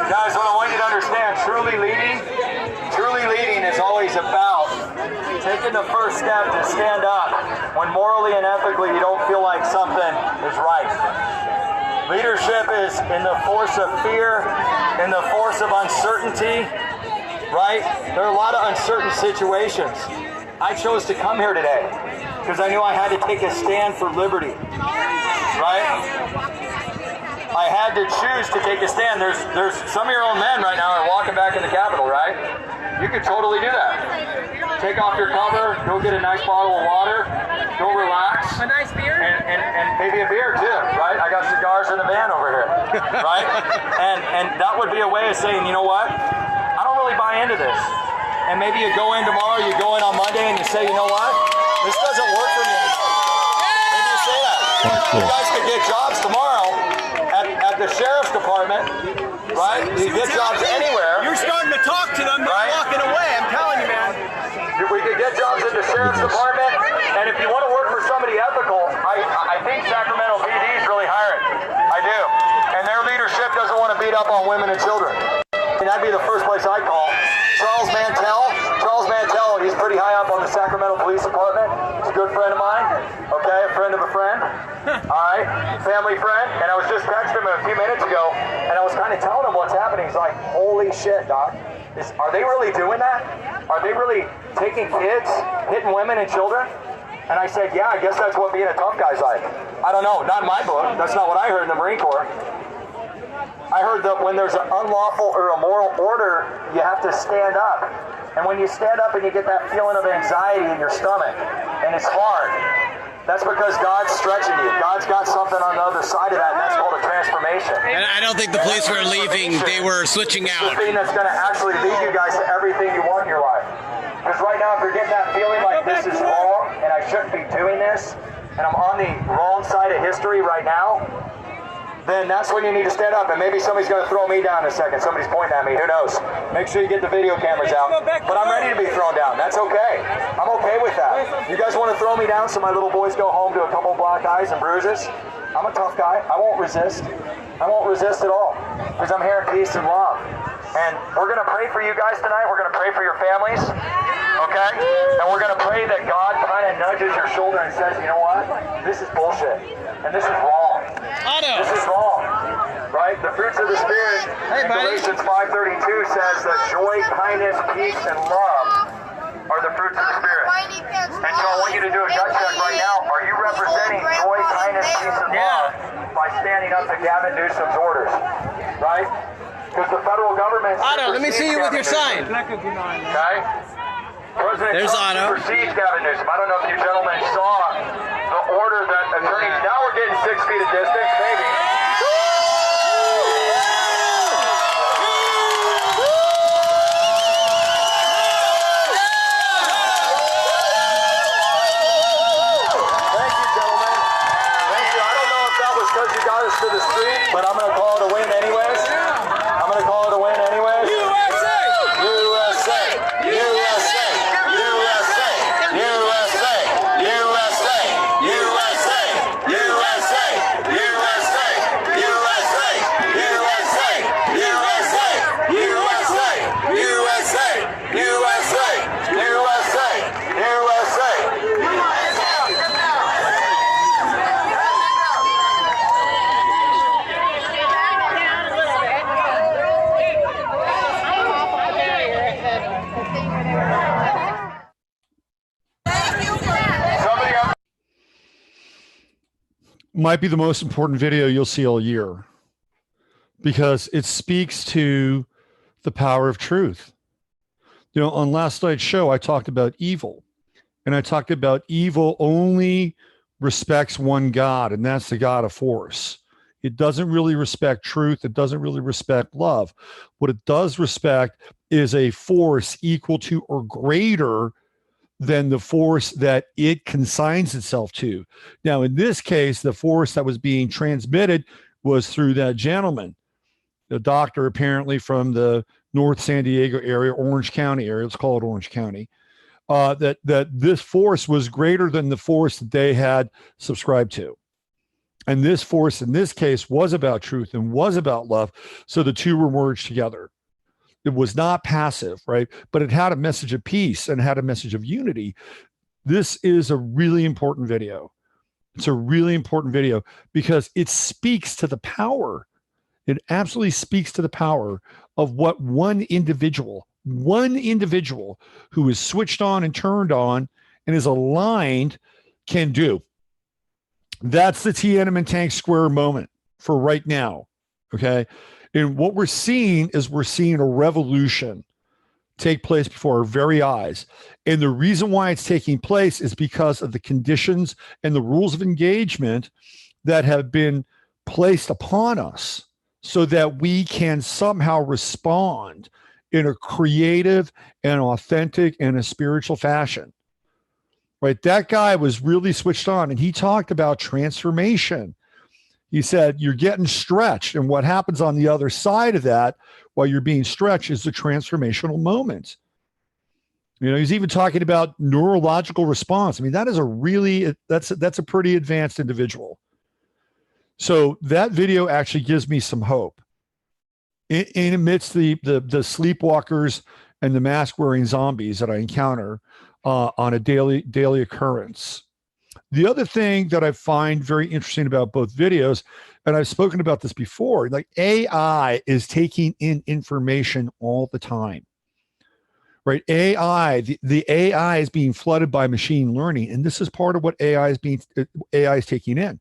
Guys, what I want you to understand, truly leading is always about taking the first step to stand up when morally and ethically you don't feel like something is right. Leadership is in the force of fear, in the force of uncertainty, right? There are a lot of uncertain situations. I chose to come here today because I knew I had to take a stand for liberty, right? I had to choose to take a stand. There's some of your own men right now are walking back in the Capitol, right? You could totally do that. take off your cover, go get a nice bottle of water, go relax. A nice beer? And maybe a beer too, right? I got cigars in the van over here, right? And that would be a way of saying, you know what? I don't really buy into this. And maybe you go in tomorrow, you go in on Monday, and you say, you know what? This doesn't work for me anymore. Maybe you say that. You guys could get jobs tomorrow at the sheriff's department, right? You get jobs anywhere. You're starting to talk to them, they're Right. walking away. I'm telling you, man. We could get jobs in the sheriff's department, and if you want to work for somebody ethical, I think Sacramento PD is really hiring. I do. And their leadership doesn't want to beat up on women and children. And that'd be the first place I'd call. Charles Mantell, he's pretty high up on the Sacramento Police Department. He's a good friend of mine, okay, a friend of a friend, all right, family friend. And I was just texting him a few minutes ago, and I was kind of telling him what's happening. He's like, holy shit, Doc. Are they really doing that? Are they really taking kids, hitting women and children? And I said, yeah, I guess that's what being a tough guy's like. I don't know, not in my book. That's not what I heard in the Marine Corps. I heard that when there's an unlawful or immoral order, you have to stand up. And when you stand up and you get that feeling of anxiety in your stomach, and it's hard, that's because God's stretching you. God's got something on the other side of that, and that's called a transformation. And I don't think the police were leaving, they were switching The out. thing that's going to actually lead you guys to everything you want in your life. Because right now, if you're getting that feeling like this is wrong, and I shouldn't be doing this, and I'm on the wrong side of history right now, then that's when you need to stand up. And maybe somebody's going to throw me down in a second. Somebody's pointing at me. Who knows? Make sure you get the video cameras out. But I'm ready to be thrown down. That's okay. I'm okay with that. You guys want to throw me down so my little boys go home to a couple black eyes and bruises? I'm a tough guy. I won't resist. I won't resist at all. Because I'm here in peace and love. And we're going to pray for you guys tonight. We're going to pray for your families. Okay? And we're going to pray that God kind of nudges your shoulder and says, you know what? This is bullshit. And this is wrong. This is wrong, right? The fruits of the Spirit in Galatians 5:32 says that joy, kindness, peace, and love are the fruits of the Spirit. And so I want you to do a gut check right now. Are you representing joy, kindness, peace, and love by standing up to Gavin Newsom's orders, right? Because the federal government... Otto, let me see you with your sign. Okay? President There's Trump Otto. supersedes Gavin Newsom. I don't know if you gentlemen saw the order that attorneys... Now we're getting 6 feet of distance, maybe. Thank you, gentlemen. Thank you. I don't know if that was because you got us to the street, but I'm going to call it a win anyways. I'm going to call it a win anyways. USA! USA! USA! USA! USA! USA! USA! USA! USA! USA! USA! USA! USA! Might be the most important video you'll see all year because it speaks to the power of truth. You know, on last night's show, I talked about evil, and I talked about evil only respects one God, and that's the God of force. It doesn't really respect truth. It doesn't really respect love. What it does respect is a force equal to or greater than the force that it consigns itself to. Now, in this case, the force that was being transmitted was through that gentleman, the doctor apparently from the North San Diego area, Orange County area, let's call it Orange County, that this force was greater than the force that they had subscribed to. And this force in this case was about truth and was about love. So the two were merged together. It was not passive, right? But it had a message of peace and had a message of unity. This is a really important video. It's a really important video because it speaks to the power. It absolutely speaks to the power of what one individual who is switched on and turned on and is aligned can do. That's the Tiananmen Tank Square moment for right now, okay? And what we're seeing is we're seeing a revolution take place before our very eyes. And the reason why it's taking place is because of the conditions and the rules of engagement that have been placed upon us so that we can somehow respond in a creative and authentic and a spiritual fashion. Right? That guy was really switched on, and he talked about transformation. He said, you're getting stretched. And what happens on the other side of that while you're being stretched is the transformational moment. You know, he's even talking about neurological response. I mean, that is that's a pretty advanced individual. So that video actually gives me some hope. In amidst the sleepwalkers and the mask wearing zombies that I encounter on a daily occurrence. The other thing that I find very interesting about both videos, and I've spoken about this before, like AI is taking in information all the time, right? The AI is being flooded by machine learning, and this is part of what AI is taking in.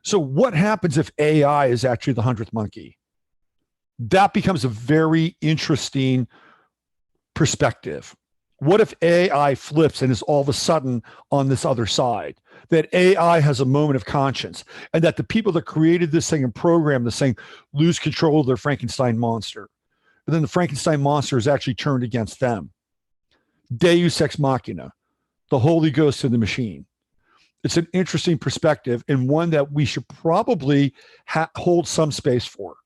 So what happens if AI is actually the 100th monkey? That becomes a very interesting perspective. What if AI flips and is all of a sudden on this other side? That AI has a moment of conscience, and that the people that created this thing and programmed this thing lose control of their Frankenstein monster. And then the Frankenstein monster is actually turned against them. Deus ex machina, the Holy Ghost in the machine. It's an interesting perspective, and one that we should probably hold some space for.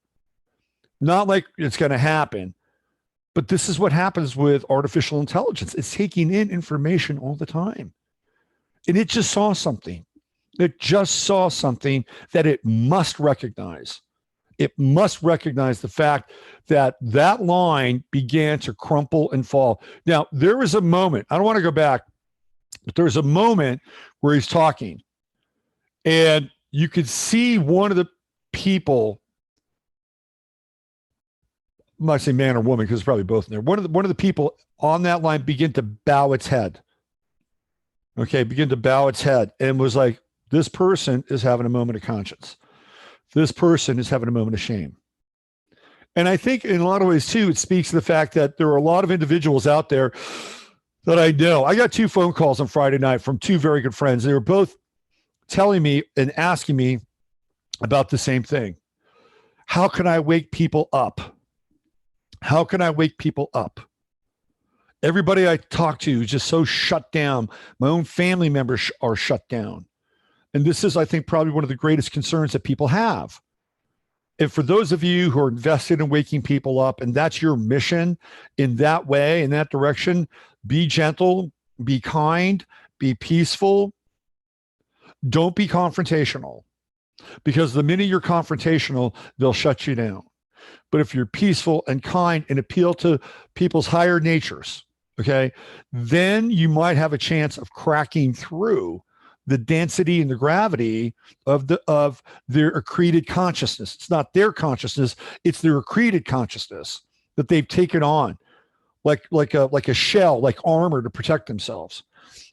Not like it's going to happen, but this is what happens with artificial intelligence. It's taking in information all the time. And it just saw something. It just saw something that it must recognize. It must recognize the fact that that line began to crumple and fall. Now, there was a moment, I don't want to go back, but there's a moment where he's talking, and you could see one of the people, I might say man or woman because it's probably both in there. One of the people on that line begin to bow its head. Okay, begin to bow its head, and was like, this person is having a moment of conscience. This person is having a moment of shame. And I think in a lot of ways too, it speaks to the fact that there are a lot of individuals out there that I know. I got 2 phone calls on Friday night from 2 very good friends. They were both telling me and asking me about the same thing. How can I wake people up? How can I wake people up? Everybody I talk to is just so shut down. My own family members are shut down. And this is, I think, probably one of the greatest concerns that people have. And for those of you who are invested in waking people up, and that's your mission in that way, in that direction, be gentle, be kind, be peaceful. Don't be confrontational, because the minute you're confrontational, they'll shut you down. But if you're peaceful and kind and appeal to people's higher natures, okay, then you might have a chance of cracking through the density and the gravity of their accreted consciousness. It's not their consciousness, it's their accreted consciousness that they've taken on, like a shell, like armor to protect themselves.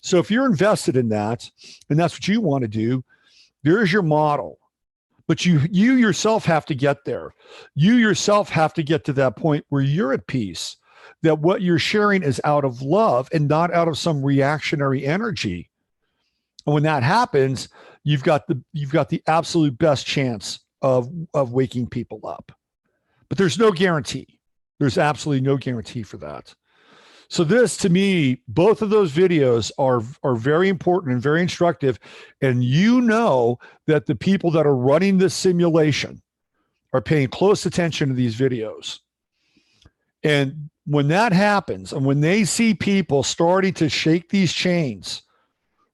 So if you're invested in that, and that's what you want to do, there's your model. But you yourself have to get there. You yourself have to get to that point where you're at peace, that what you're sharing is out of love and not out of some reactionary energy. And when that happens, you've got the absolute best chance of waking people up. But there's no guarantee. There's absolutely no guarantee for that. So this, to me, both of those videos are very important and very instructive. And you know that the people that are running this simulation are paying close attention to these videos. And when that happens, and when they see people starting to shake these chains,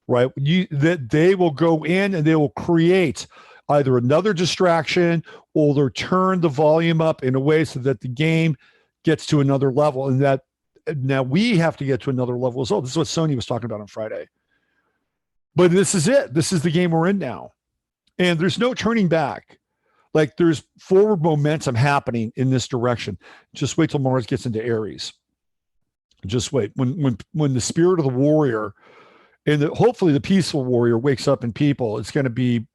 right, that they will go in and they will create either another distraction, or they'll turn the volume up in a way so that the game gets to another level, and that now we have to get to another level as well. This is what Sony was talking about on Friday. But this is it. This is the game we're in now. And there's no turning back. Like, there's forward momentum happening in this direction. Just wait till Mars gets into Aries. Just wait. When the spirit of the warrior and hopefully the peaceful warrior wakes up in people, it's going to be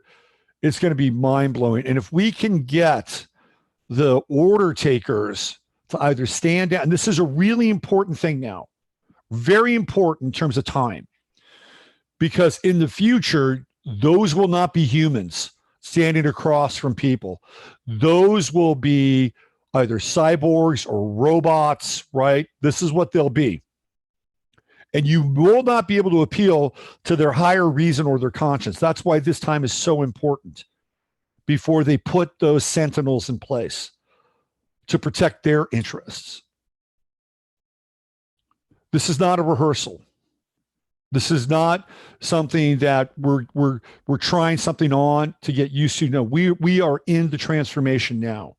mind-blowing. And if we can get the order takers to either stand down. And this is a really important thing now, very important in terms of time, because in the future, those will not be humans standing across from people. Those will be either cyborgs or robots, right? This is what they'll be. And you will not be able to appeal to their higher reason or their conscience. That's why this time is so important before they put those sentinels in place to protect their interests. This is not a rehearsal. This is not something that we're trying something on to get used to. No, we are in the transformation now.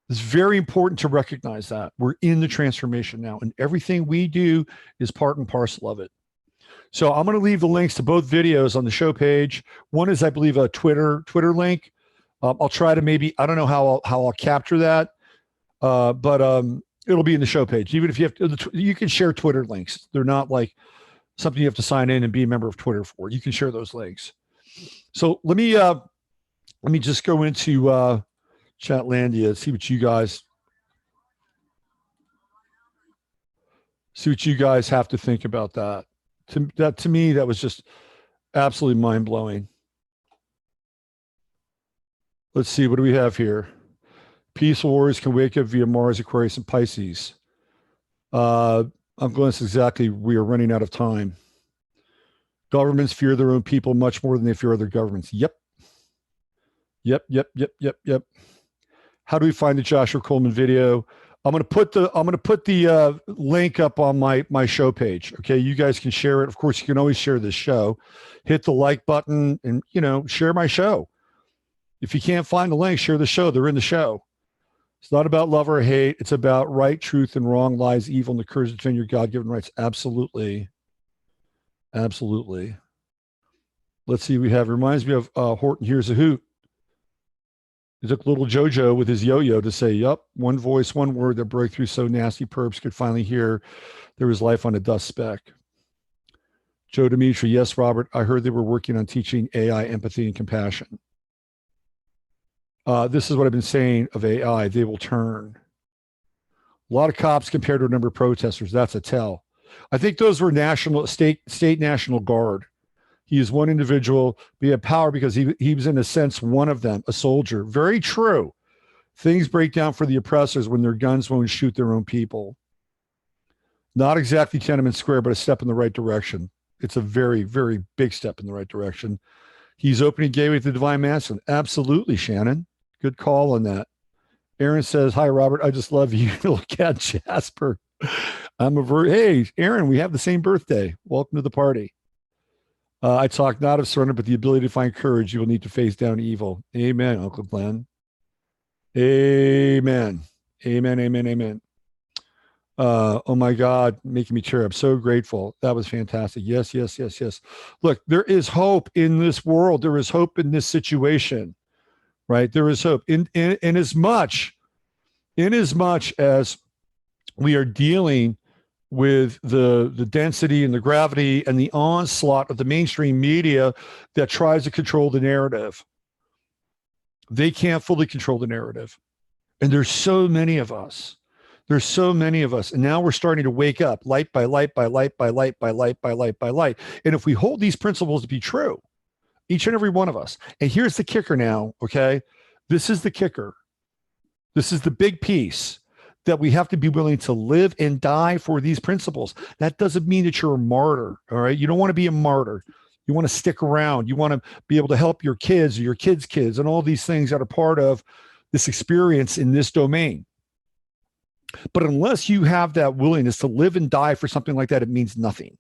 It's very important to recognize that we're in the transformation now, and everything we do is part and parcel of it. So I'm going to leave the links to both videos on the show page. One is, I believe, a Twitter link. I'll try to maybe, I don't know how I'll capture that, but it'll be in the show page. Even if you have to, you can share Twitter links. They're not like something you have to sign in and be a member of Twitter for. You can share those links. So let me just go into Chatlandia, see what you guys have to think about that. To me, that was just absolutely mind-blowing. Let's see, what do we have here? Peaceful warriors can wake up via Mars, Aquarius, and Pisces. I'm going to exactly, we are running out of time. Governments fear their own people much more than they fear other governments. Yep. How do we find the Joshua Coleman video? I'm going to put the link up on my show page. Okay. You guys can share it. Of course, you can always share this show. Hit the like button and, share my show. If you can't find the link, share the show. They're in the show. It's not about love or hate. It's about right, truth, and wrong, lies, evil, and the courage to defend your God-given rights. Absolutely. Let's see. We have, reminds me of Horton Hears a Hoot. It took little JoJo with his yo-yo to say, yup, one voice, one word that broke through so nasty perps could finally hear there was life on a dust speck. Joe Dimitri, yes, Robert, I heard they were working on teaching AI empathy and compassion. This is what I've been saying of AI. They will turn. A lot of cops compared to a number of protesters. That's a tell. I think those were state National Guard. He is one individual. He had power because he was, in a sense, one of them, a soldier. Very true. Things break down for the oppressors when their guns won't shoot their own people. Not exactly Tiananmen Square, but a step in the right direction. It's a very, very big step in the right direction. He's opening gateway to the divine masculine. Absolutely, Shannon. Good call on that. Aaron says, hi, Robert. I just love you, little cat Jasper. Hey, Aaron, we have the same birthday. Welcome to the party. I talk not of surrender, but the ability to find courage. You will need to face down evil. Amen, Uncle Glenn. Amen. Oh my God, making me cheer. I'm so grateful. That was fantastic. Yes. Look, there is hope in this world. There is hope in this situation, right? There is hope in as much as we are dealing with the density and the gravity and the onslaught of the mainstream media that tries to control the narrative. They can't fully control the narrative. And there's so many of us. And now we're starting to wake up light by light by light by light by light by light by light. And if we hold these principles to be true, each and every one of us, and here's the kicker now, okay? This is the kicker. This is the big piece, that we have to be willing to live and die for these principles. That doesn't mean that you're a martyr, all right? You don't want to be a martyr. You want to stick around. You want to be able to help your kids or your kids' kids and all these things that are part of this experience in this domain. But unless you have that willingness to live and die for something like that, it means nothing.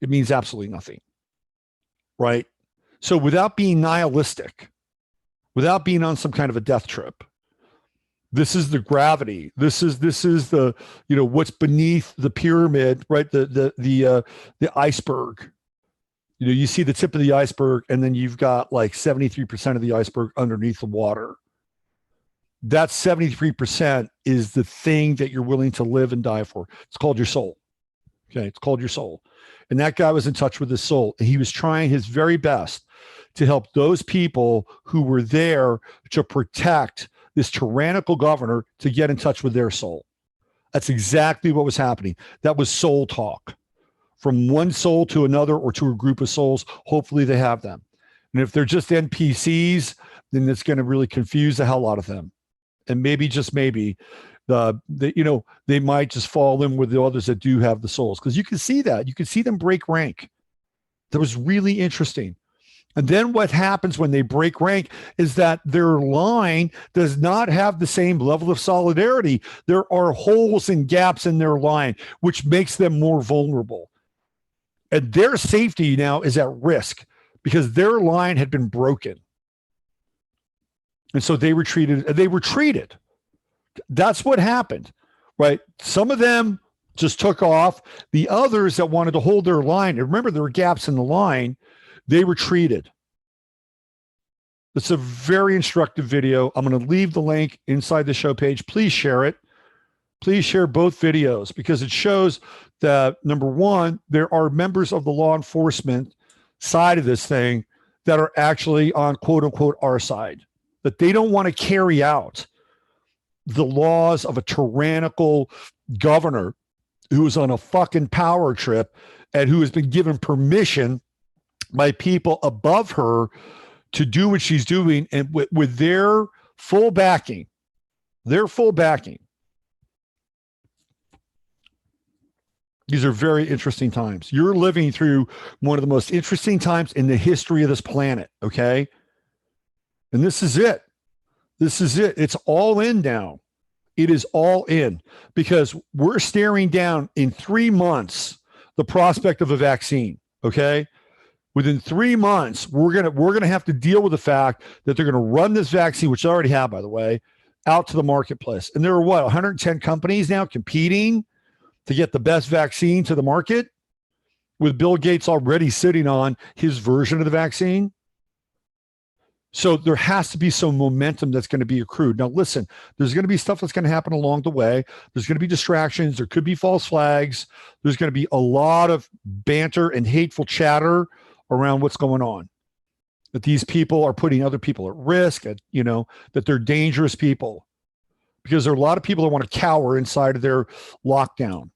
It means absolutely nothing, right? So without being nihilistic, without being on some kind of a death trip, this is the gravity. This is the, what's beneath the pyramid, right? The iceberg. You see the tip of the iceberg, and then you've got like 73% of the iceberg underneath the water. That 73% is the thing that you're willing to live and die for. It's called your soul. Okay. It's called your soul. And that guy was in touch with his soul. And he was trying his very best to help those people who were there to protect this tyrannical governor to get in touch with their soul. That's exactly what was happening. That was soul talk from one soul to another or to a group of souls. Hopefully they have them. And if they're just NPCs, then it's going to really confuse the hell out of them. And maybe, just maybe, they might just fall in with the others that do have the souls. Because you can see that. You can see them break rank. That was really interesting. And then what happens when they break rank is that their line does not have the same level of solidarity. There are holes and gaps in their line, which makes them more vulnerable. And their safety now is at risk because their line had been broken. And so they retreated. That's what happened, right? Some of them just took off. The others that wanted to hold their line, and remember there were gaps in the line, they retreated. It's a very instructive video. I'm going to leave the link inside the show page. Please share it. Please share both videos because it shows that, number one, there are members of the law enforcement side of this thing that are actually on quote unquote our side, that they don't want to carry out the laws of a tyrannical governor who is on a fucking power trip and who has been given permission by people above her to do what she's doing, and with their full backing. These are very interesting times. You're living through one of the most interesting times in the history of this planet, okay? And this is it. It's all in now. It is all in because we're staring down in 3 months the prospect of a vaccine, okay? Within 3 months, we're gonna have to deal with the fact that they're gonna run this vaccine, which they already have, by the way, out to the marketplace. And there are 110 companies now competing to get the best vaccine to the market, with Bill Gates already sitting on his version of the vaccine. So there has to be some momentum that's going to be accrued. Now, listen, there's going to be stuff that's going to happen along the way. There's going to be distractions. There could be false flags. There's going to be a lot of banter and hateful chatter around what's going on, that these people are putting other people at risk, that they're dangerous people, because there are a lot of people that want to cower inside of their lockdown.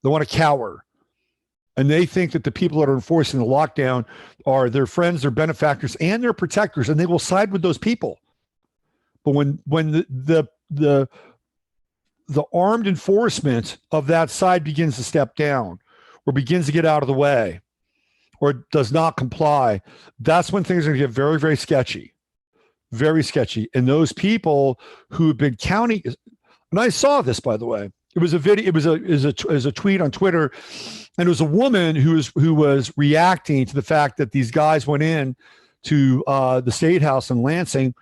They want to cower. And they think that the people that are enforcing the lockdown are their friends, their benefactors, and their protectors, and they will side with those people. But when the armed enforcement of that side begins to step down or begins to get out of the way or does not comply, that's when things are going to get very, very sketchy. Very sketchy. And those people who have been counting, and I saw this, by the way, it was a video, it was a tweet on Twitter, and it was a woman who was reacting to the fact that these guys went in to the State House in Lansing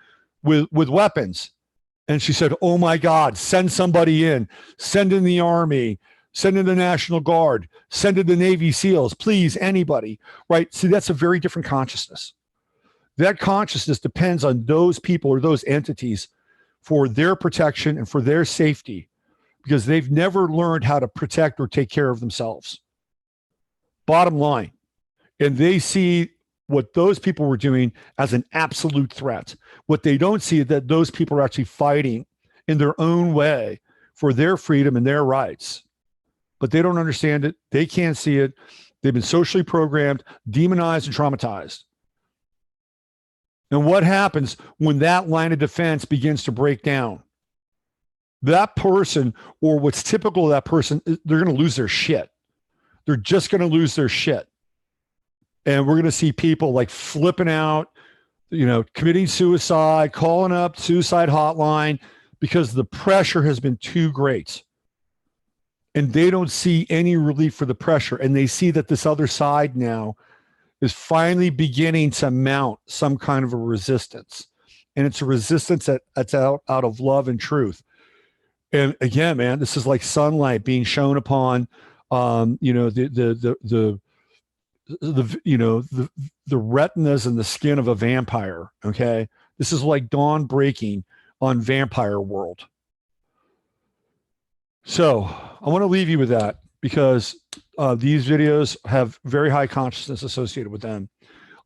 with weapons. And she said, oh my God, send somebody in, send in the Army, send in the National Guard, send in the Navy SEALs, please, anybody, right? See, that's a very different consciousness. That consciousness depends on those people or those entities for their protection and for their safety, because they've never learned how to protect or take care of themselves. Bottom line. And they see what those people were doing as an absolute threat. What they don't see is that those people are actually fighting in their own way for their freedom and their rights. But they don't understand it. They can't see it. They've been socially programmed, demonized, and traumatized. And what happens when that line of defense begins to break down? That person, or what's typical of that person, they're going to lose their shit. They're just going to lose their shit. And we're going to see people like flipping out, committing suicide, calling up suicide hotline, because the pressure has been too great. And they don't see any relief for the pressure. And they see that this other side now is finally beginning to mount some kind of a resistance. And it's a resistance that's out of love and truth. And again, man, this is like sunlight being shown upon, the retinas and the skin of a vampire. Okay. This is like dawn breaking on Vampire World. So I want to leave you with that, because these videos have very high consciousness associated with them.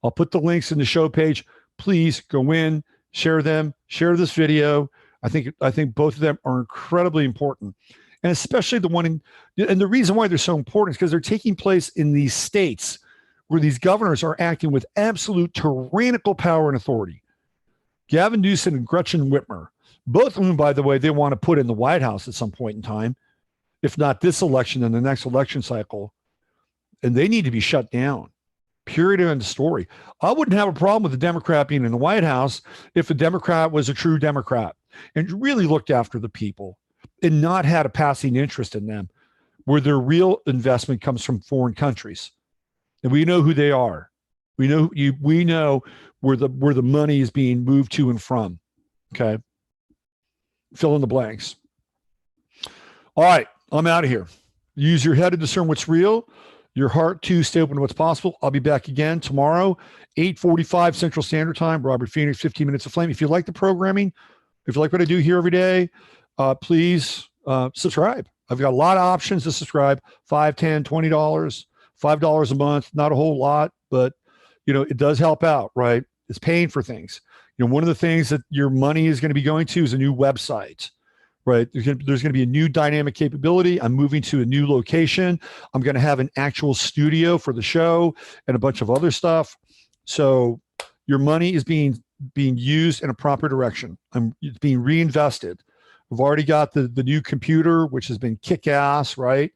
I'll put the links in the show page. Please go in, share them, share this video. I think both of them are incredibly important. And especially the one and the reason why they're so important is because they're taking place in these states where these governors are acting with absolute tyrannical power and authority. Gavin Newsom and Gretchen Whitmer, both of whom, by the way, they want to put in the White House at some point in time, if not this election, then the next election cycle. And they need to be shut down. Period. End of story. I wouldn't have a problem with the Democrat being in the White House if the Democrat was a true Democrat and really looked after the people and not had a passing interest in them, where their real investment comes from foreign countries. And we know who they are. We know where the money is being moved to and from. Okay. Fill in the blanks. All right. I'm out of here. Use your head to discern what's real, your heart to stay open to what's possible. I'll be back again tomorrow, 8:45 Central Standard Time. Robert Phoenix, 15 Minutes of Flame. If you like the programming, if you like what I do here every day, please subscribe. I've got a lot of options to subscribe. $5, $10, $20, $5 a month. Not a whole lot, but it does help out, right? It's paying for things. One of the things that your money is going to be going to is a new website. Right. There's going to be a new dynamic capability. I'm moving to a new location. I'm going to have an actual studio for the show and a bunch of other stuff. So your money is being used in a proper direction. It's being reinvested. We've already got the new computer, which has been kick ass. Right.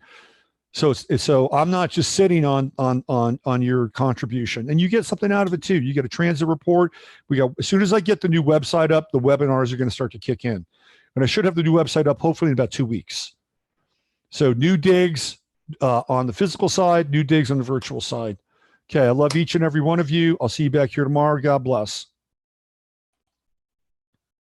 So I'm not just sitting on your contribution, and you get something out of it too. You get a transit report. As soon as I get the new website up, the webinars are going to start to kick in. And I should have the new website up hopefully in about 2 weeks. So new digs on the physical side, new digs on the virtual side. Okay, I love each and every one of you. I'll see you back here tomorrow. God bless.